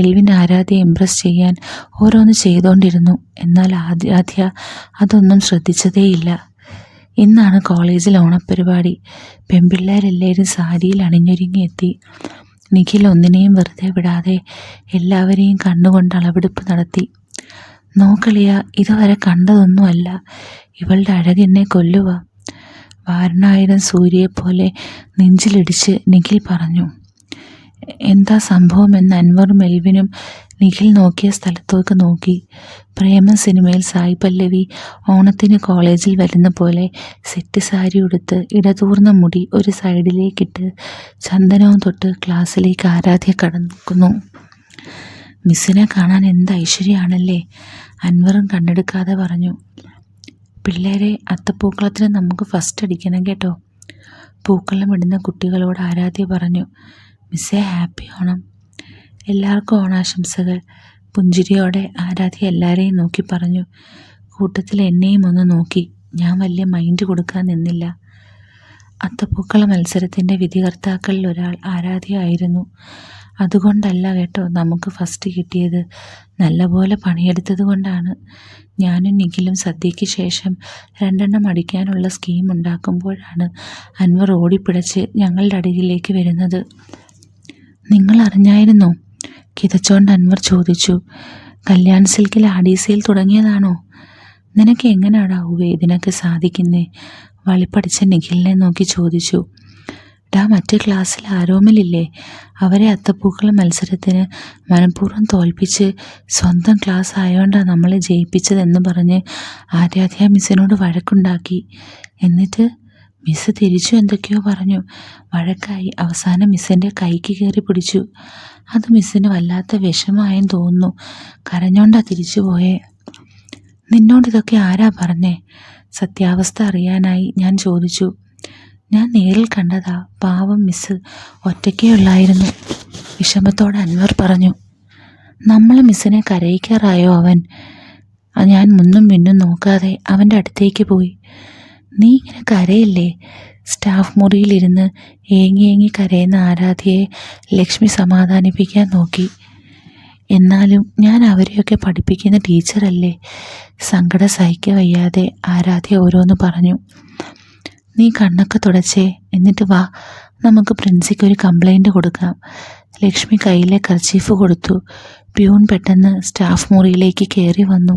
എൽവിൻ ആരാധ്യയെ ഇംപ്രസ് ചെയ്യാൻ ഓരോന്ന് ചെയ്തുകൊണ്ടിരുന്നു. എന്നാൽ ആരാധ്യ അതൊന്നും ശ്രദ്ധിച്ചതേയില്ല. ഇന്നാണ് കോളേജിൽ ഓണപ്പരിപാടി. പെൺപിള്ളേരെല്ലാവരും സാരിയിൽ അണിഞ്ഞൊരുങ്ങിയെത്തി. നിഖിൽ ഒന്നിനെയും വെറുതെ വിടാതെ എല്ലാവരെയും കണ്ണുകൊണ്ട് അളവെടുപ്പ് നടത്തി. നോക്കളിയ, ഇതുവരെ കണ്ടതൊന്നുമല്ല, ഇവളുടെ അഴകെന്നെ കൊല്ലുക. വാരണായിരം സൂര്യയെപ്പോലെ നെഞ്ചിലിടിച്ച് നിഖിൽ പറഞ്ഞു. എന്താ സംഭവമെന്ന് അൻവറും എൽവിനും നിഖിൽ നോക്കിയ സ്ഥലത്തേക്ക് നോക്കി. പ്രേമ സിനിമയിൽ സായി പല്ലവി ഓണത്തിന് കോളേജിൽ വരുന്ന പോലെ സെറ്റ് സാരി ഉടുത്ത് ഇടതൂർന്ന മുടി ഒരു സൈഡിലേക്കിട്ട് ചന്ദനവും തൊട്ട് ക്ലാസ്സിലേക്ക് ആരാധ്യ കടന്നു. മിസ്സിനെ കാണാൻ എന്ത് ഐശ്വര്യമാണല്ലേ? അൻവറും കണ്ണെടുക്കാതെ പറഞ്ഞു. പിള്ളേരെ, അത്തപ്പൂക്കളത്തിന് നമുക്ക് ഫസ്റ്റ് അടിക്കണം കേട്ടോ, പൂക്കളം ഇടുന്ന കുട്ടികളോട് ആരാധ്യ പറഞ്ഞു. മിസ്സേ, ഹാപ്പി ഓണം. എല്ലാവർക്കും ഓണാശംസകൾ. പുഞ്ചിരിയോടെ ആരാധ്യ എല്ലാവരെയും നോക്കി പറഞ്ഞു. കൂട്ടത്തിൽ എന്നെയും ഒന്ന് നോക്കി. ഞാൻ വലിയ മൈൻഡ് കൊടുക്കാൻ നിന്നില്ല. അത്തപ്പൂക്കള മത്സരത്തിൻ്റെ വിധികർത്താക്കളിൽ ഒരാൾ ആരാധ്യ ആയിരുന്നു. അതുകൊണ്ടല്ല കേട്ടോ നമുക്ക് ഫസ്റ്റ് കിട്ടിയത്, നല്ലപോലെ പണിയെടുത്തത് കൊണ്ടാണ്. ഞാനും നിഖിലും സദ്യയ്ക്ക് ശേഷം 2 അടിക്കാനുള്ള സ്കീം ഉണ്ടാക്കുമ്പോഴാണ് അൻവർ ഓടിപ്പിടച്ച് ഞങ്ങളുടെ അടിയിലേക്ക് വരുന്നത്. നിങ്ങൾ അറിഞ്ഞായിരുന്നോ? കിതച്ചോണ്ട് അൻവർ ചോദിച്ചു. കല്യാൺ സിൽക്കിൽ ആഡീസയിൽ തുടങ്ങിയതാണോ? നിനക്ക് എങ്ങനെയാടാവേ ഇതിനൊക്കെ സാധിക്കുന്നേ? വളിപ്പടിച്ച നിഖിലിനെ നോക്കി ചോദിച്ചു. മറ്റേ ക്ലാസ്സിൽ ആരോമലില്ലേ, അവരെ അത്തപ്പൂക്കള മത്സരത്തിന് മനഃപൂർവ്വം തോൽപ്പിച്ച് സ്വന്തം ക്ലാസ് ആയതുകൊണ്ടാണ് നമ്മളെ ജയിപ്പിച്ചതെന്ന് പറഞ്ഞ് ആരാധ്യ മിസ്സിനോട് വഴക്കുണ്ടാക്കി. എന്നിട്ട് മിസ്സ് തിരിച്ചു എന്തൊക്കെയോ പറഞ്ഞു. വഴക്കായി അവസാനം മിസ്സിൻ്റെ കൈക്ക് കയറി പിടിച്ചു. അത് മിസ്സിന് വല്ലാത്ത വിഷമമായെന്ന് തോന്നുന്നു. കരഞ്ഞോണ്ടാ തിരിച്ചു പോയേ. നിന്നോടിതൊക്കെ ആരാ പറഞ്ഞേ? സത്യാവസ്ഥ അറിയാനായി ഞാൻ ചോദിച്ചു. ഞാൻ നേരിൽ കണ്ടതാ, പാവം മിസ്സ് ഒറ്റയ്ക്കേ ഉള്ളായിരുന്നു, വിഷമത്തോടെ അൻവർ പറഞ്ഞു. നമ്മളെ മിസ്സിനെ കരയിക്കാറായോ അവൻ? ഞാൻ മുന്നും പിന്നും നോക്കാതെ അവൻ്റെ അടുത്തേക്ക് പോയി. നീ ഇങ്ങനെ കരയില്ലേ? സ്റ്റാഫ് മുറിയിലിരുന്ന് ഏങ്ങി കരയുന്ന ആരാധ്യയെ ലക്ഷ്മി സമാധാനിപ്പിക്കാൻ നോക്കി. എന്നാലും ഞാൻ അവരെയൊക്കെ പഠിപ്പിക്കുന്ന ടീച്ചറല്ലേ? സങ്കടം സഹിക്കാൻ വയ്യാതെ ആരാധ്യ ഓരോന്ന് പറഞ്ഞു. നീ കണ്ണൊക്കെ തുടച്ചേ, എന്നിട്ട് വാ, നമുക്ക് പ്രിൻസിക്ക് ഒരു കംപ്ലൈൻറ്റ് കൊടുക്കാം. ലക്ഷ്മി കയ്യിലെ കർച്ചീഫ് കൊടുത്തു. പ്യൂൺ പെട്ടെന്ന് സ്റ്റാഫ് മുറിയിലേക്ക് കയറി വന്നു.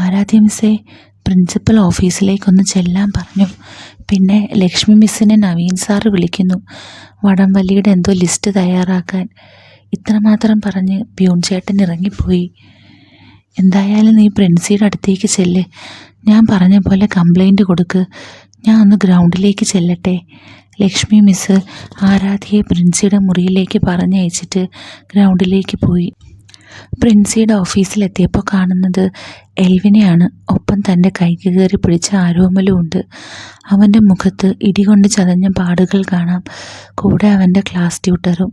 ആരാധ്യ മിസ്സേ, പ്രിൻസിപ്പൽ ഓഫീസിലേക്കൊന്ന് ചെല്ലാൻ പറഞ്ഞു. പിന്നെ ലക്ഷ്മി മിസ്സിനെ നവീൻ സാറ് വിളിക്കുന്നു, വടംവലിയുടെ എന്തോ ലിസ്റ്റ് തയ്യാറാക്കാൻ. ഇത്രമാത്രം പറഞ്ഞ് പ്യൂൺ ചേട്ടൻ ഇറങ്ങിപ്പോയി. എന്തായാലും നീ പ്രിൻസിയുടെ അടുത്തേക്ക് ചെല്ല്, ഞാൻ പറഞ്ഞ പോലെ കംപ്ലൈൻറ്റ് കൊടുക്ക്. ഞാൻ ഒന്ന് ഗ്രൗണ്ടിലേക്ക് ചെല്ലട്ടെ. ലക്ഷ്മി മിസ്സ് ആരാധ്യയെ പ്രിൻസിയുടെ മുറിയിലേക്ക് പറഞ്ഞയച്ചിട്ട് ഗ്രൗണ്ടിലേക്ക് പോയി. പ്രിൻസിയുടെ ഓഫീസിലെത്തിയപ്പോൾ കാണുന്നത് എൽവിനെയാണ്. ഒപ്പം തൻ്റെ കൈക്ക് കയറി പിടിച്ച ആരോമലും ഉണ്ട്. അവൻ്റെ മുഖത്ത് ഇടികൊണ്ട് ചതഞ്ഞ പാടുകൾ കാണാം. കൂടെ അവൻ്റെ ക്ലാസ് ട്യൂട്ടറും.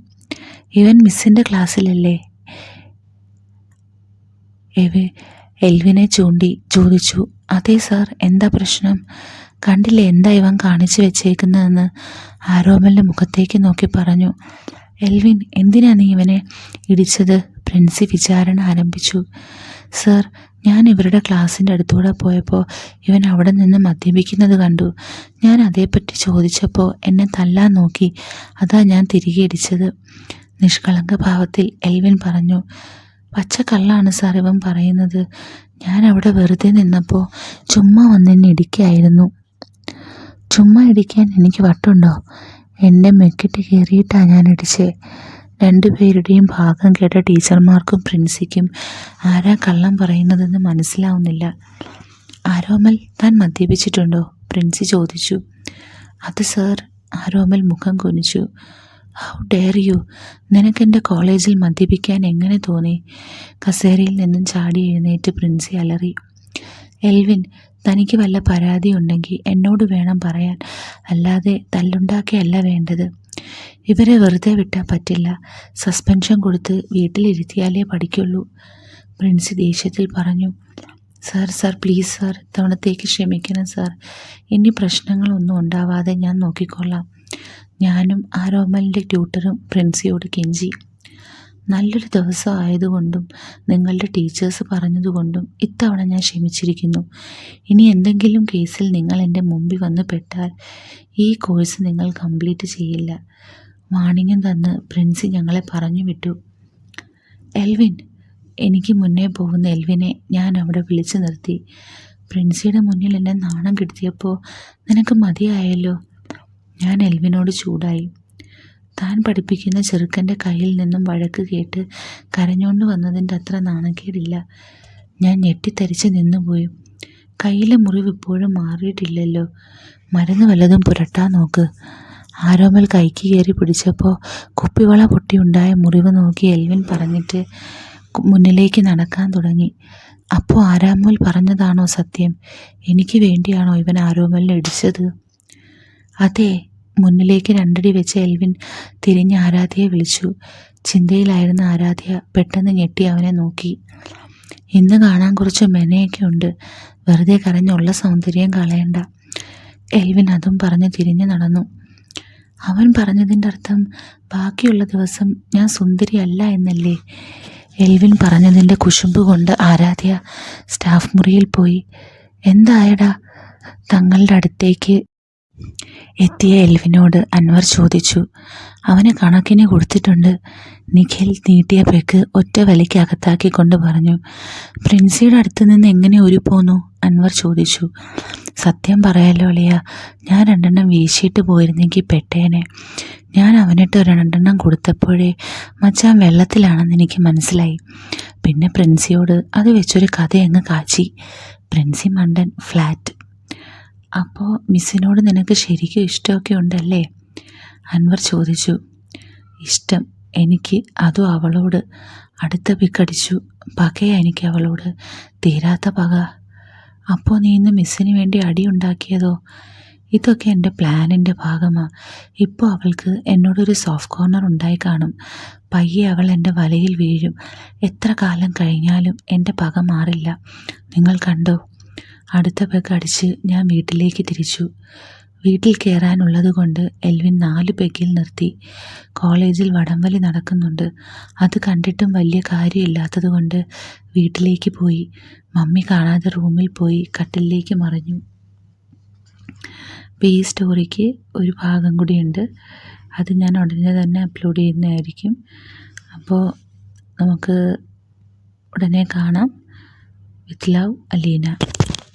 ഇവൻ മിസ്സിൻ്റെ ക്ലാസ്സിലല്ലേ? എൽവിനെ ചൂണ്ടി ചോദിച്ചു. അതെ സാർ, എന്താ പ്രശ്നം? കണ്ടില്ലേ എന്താ ഇവൻ കാണിച്ചു വെച്ചേക്കുന്നതെന്ന് ആരോമലിൻ്റെ മുഖത്തേക്ക് നോക്കി പറഞ്ഞു. എൽവിൻ, എന്തിനാ നീ ഇവനെ ഇടിച്ചത്? പ്രിൻസി വിചാരണ ആരംഭിച്ചു. സർ, ഞാൻ ഇവരുടെ ക്ലാസ്സിൻ്റെ അടുത്തൂടെ പോയപ്പോൾ ഇവൻ അവിടെ നിന്ന് മദ്യപിക്കുന്നത് കണ്ടു. ഞാൻ അതേപ്പറ്റി ചോദിച്ചപ്പോൾ എന്നെ തല്ലാൻ നോക്കി, അതാ ഞാൻ തിരികെ ഇടിച്ചത്. നിഷ്കളങ്ക ഭാവത്തിൽ എൽവിൻ പറഞ്ഞു. പച്ചക്കള്ളാണ് സാർ ഇവൻ പറയുന്നത്. ഞാൻ അവിടെ വെറുതെ നിന്നപ്പോൾ ചുമ്മാ വന്നെന്നെ ഇടിക്കായിരുന്നു. ചുമ്മാ ഇടിക്കാൻ എനിക്ക് വട്ടുണ്ടോ? എൻ്റെ മെക്കിട്ട് കയറിയിട്ടാണ് ഞാൻ ഇടിച്ചേ. രണ്ടുപേരുടെയും ഭാഗം കേട്ട ടീച്ചർമാർക്കും പ്രിൻസിക്കും ആരാ കള്ളം പറയുന്നതെന്ന് മനസ്സിലാവുന്നില്ല. ആരോമൽ, താൻ മദ്യപിച്ചിട്ടുണ്ടോ? പ്രിൻസി ചോദിച്ചു. അത് സാർ. ആരോമൽ മുഖം കുനിച്ചു. How dare you! നിനക്കെൻ്റെ കോളേജിൽ മദ്യപിക്കാൻ എങ്ങനെ തോന്നി? കസേരയിൽ നിന്നും ചാടി എഴുന്നേറ്റ് പ്രിൻസി അലറി. എൽവിൻ, തനിക്ക് വല്ല പരാതി ഉണ്ടെങ്കിൽ എന്നോട് വേണം പറയാൻ, അല്ലാതെ തല്ലുണ്ടാക്കിയല്ല വേണ്ടത്. ഇവരെ വെറുതെ വിട്ടാൽ പറ്റില്ല. സസ്പെൻഷൻ കൊടുത്ത് വീട്ടിലിരുത്തിയാലേ പഠിക്കുള്ളൂ. പ്രിൻസി ദേഷ്യത്തിൽ പറഞ്ഞു. സാർ പ്ലീസ് സാർ, തവണത്തേക്ക് ക്ഷമിക്കണം സാർ. ഇനി പ്രശ്നങ്ങളൊന്നും ഉണ്ടാവാതെ ഞാൻ നോക്കിക്കൊള്ളാം. ഞാനും ആരോമലിൻ്റെ ട്യൂട്ടറും പ്രിൻസിയോട് കെഞ്ചി. നല്ലൊരു ദിവസം ആയതുകൊണ്ടും നിങ്ങളുടെ ടീച്ചേഴ്സ് പറഞ്ഞതുകൊണ്ടും ഇത്തവണ ഞാൻ ക്ഷമിച്ചിരിക്കുന്നു. ഇനി എന്തെങ്കിലും കേസിൽ നിങ്ങൾ എൻ്റെ മുമ്പിൽ വന്ന് പെട്ടാൽ ഈ കോഴ്സ് നിങ്ങൾ കംപ്ലീറ്റ് ചെയ്യില്ല. വാണിംഗും തന്ന് പ്രിൻസി ഞങ്ങളെ പറഞ്ഞു വിട്ടു. എൽവിൻ, എനിക്ക് മുന്നേ പോകുന്ന എൽവിനെ ഞാൻ അവിടെ വിളിച്ചു നിർത്തി. പ്രിൻസിയുടെ മുന്നിൽ എന്നെ നാണം കെടുത്തിയപ്പോൾ നിനക്ക് മതിയായല്ലോ. ഞാൻ എൽവിനോട് ചൂടായി. താൻ പഠിപ്പിക്കുന്ന ചെറുക്കൻ്റെ കയ്യിൽ നിന്നും വഴക്ക് കേട്ട് കരഞ്ഞുകൊണ്ട് വന്നതിൻ്റെ അത്ര നാണക്കേടില്ല. ഞാൻ ഞെട്ടിത്തരിച്ച് നിന്നുപോയി. കയ്യിലെ മുറിവ് ഇപ്പോഴും മാറിയിട്ടില്ലല്ലോ. മരുന്ന് വല്ലതും പുരട്ടാൻ നോക്ക്. ആരോമൽ കൈക്ക് കയറി പിടിച്ചപ്പോൾ കുപ്പിവള പൊട്ടിയുണ്ടായ മുറിവ് നോക്കി എൽവിൻ പറഞ്ഞിട്ട് മുന്നിലേക്ക് നടക്കാൻ തുടങ്ങി. അപ്പോൾ ആരോമൽ പറഞ്ഞതാണോ സത്യം? എനിക്ക് വേണ്ടിയാണോ ഇവൻ ആരോമലിനെ ഇടിച്ചത്? അതെ. മുന്നിലേക്ക് രണ്ടടി വെച്ച് എൽവിൻ തിരിഞ്ഞ് ആരാധ്യയെ വിളിച്ചു. ചിന്തയിലായിരുന്ന ആരാധ്യ പെട്ടെന്ന് ഞെട്ടി അവനെ നോക്കി. ഇന്ന് കാണാൻ കുറച്ച് മെനയൊക്കെ ഉണ്ട്. വെറുതെ കരഞ്ഞുള്ള സൗന്ദര്യം കളയണ്ട. എൽവിൻ അതും പറഞ്ഞ് തിരിഞ്ഞു നടന്നു. അവൻ പറഞ്ഞതിൻ്റെ അർത്ഥം ബാക്കിയുള്ള ദിവസം ഞാൻ സുന്ദരിയല്ല എന്നല്ലേ? എൽവിൻ പറഞ്ഞതിൻ്റെ കുശുമ്പ് കൊണ്ട് ആരാധ്യ സ്റ്റാഫ് മുറിയിൽ പോയി. എന്തായടാ? തങ്ങളുടെ അടുത്തേക്ക് എത്തിയ എൽവിനോട് അൻവർ ചോദിച്ചു. അവന് കണക്കിന് കൊടുത്തിട്ടുണ്ട്. നിഖിൽ നീട്ടിയ പെക്ക് ഒറ്റ വലിക്ക് അകത്താക്കിക്കൊണ്ട് പറഞ്ഞു. പ്രിൻസിയുടെ അടുത്ത് നിന്ന് എങ്ങനെ പോന്നു? അൻവർ ചോദിച്ചു. സത്യം പറയാലോ അളിയ, ഞാൻ 2 വീശിയിട്ട് പോയിരുന്നെങ്കിൽ പെട്ടേനെ. ഞാൻ അവനിട്ട് 2 കൊടുത്തപ്പോഴേ മച്ചാൻ വെള്ളത്തിലാണെന്ന് എനിക്ക് മനസ്സിലായി. പിന്നെ പ്രിൻസിയോട് അത് വെച്ചൊരു കഥ അങ്ങ് കാച്ചി. പ്രിൻസി മണ്ടൻ, ഫ്ലാറ്റ്. അപ്പോൾ മിസ്സിനോട് നിനക്ക് ശരിക്കും ഇഷ്ടമൊക്കെ ഉണ്ടല്ലേ? അൻവർ ചോദിച്ചു. ഇഷ്ടം എനിക്ക്, അതും അവളോട്. അടുത്ത പിക്കടിച്ചു. പകയാ എനിക്ക് അവളോട്, തീരാത്ത പക. അപ്പോൾ നീ ഇന്ന് മിസ്സിന് വേണ്ടി അടി ഉണ്ടാക്കിയതോ? ഇതൊക്കെ എൻ്റെ പ്ലാനിൻ്റെ ഭാഗമാണ്. ഇപ്പോൾ അവൾക്ക് എന്നോടൊരു സോഫ്റ്റ് കോർണർ ഉണ്ടായി കാണും. പയ്യെ അവൾ എൻ്റെ വലയിൽ വീഴും. എത്ര കാലം കഴിഞ്ഞാലും എൻ്റെ പക മാറില്ല. നിങ്ങൾ കണ്ടോ? അടുത്ത പെഗ് അടിച്ച് ഞാൻ വീട്ടിലേക്ക് തിരിച്ചു. വീട്ടിൽ കയറാനുള്ളത് കൊണ്ട് എൽവിൻ 4 പെഗിൽ നിർത്തി. കോളേജിൽ വടംവലി നടക്കുന്നുണ്ട്. അത് കണ്ടിട്ടും വലിയ കാര്യമില്ലാത്തത് കൊണ്ട് വീട്ടിലേക്ക് പോയി. മമ്മി കാണാതെ റൂമിൽ പോയി കട്ടിലിലേക്ക് മറിഞ്ഞു. അപ്പോൾ ഈ സ്റ്റോറിക്ക് ഒരു ഭാഗം കൂടിയുണ്ട്. അത് ഞാൻ ഉടനെ തന്നെ അപ്ലോഡ് ചെയ്യുന്നതായിരിക്കും. അപ്പോൾ നമുക്ക് ഉടനെ കാണാം. With love, Aleena.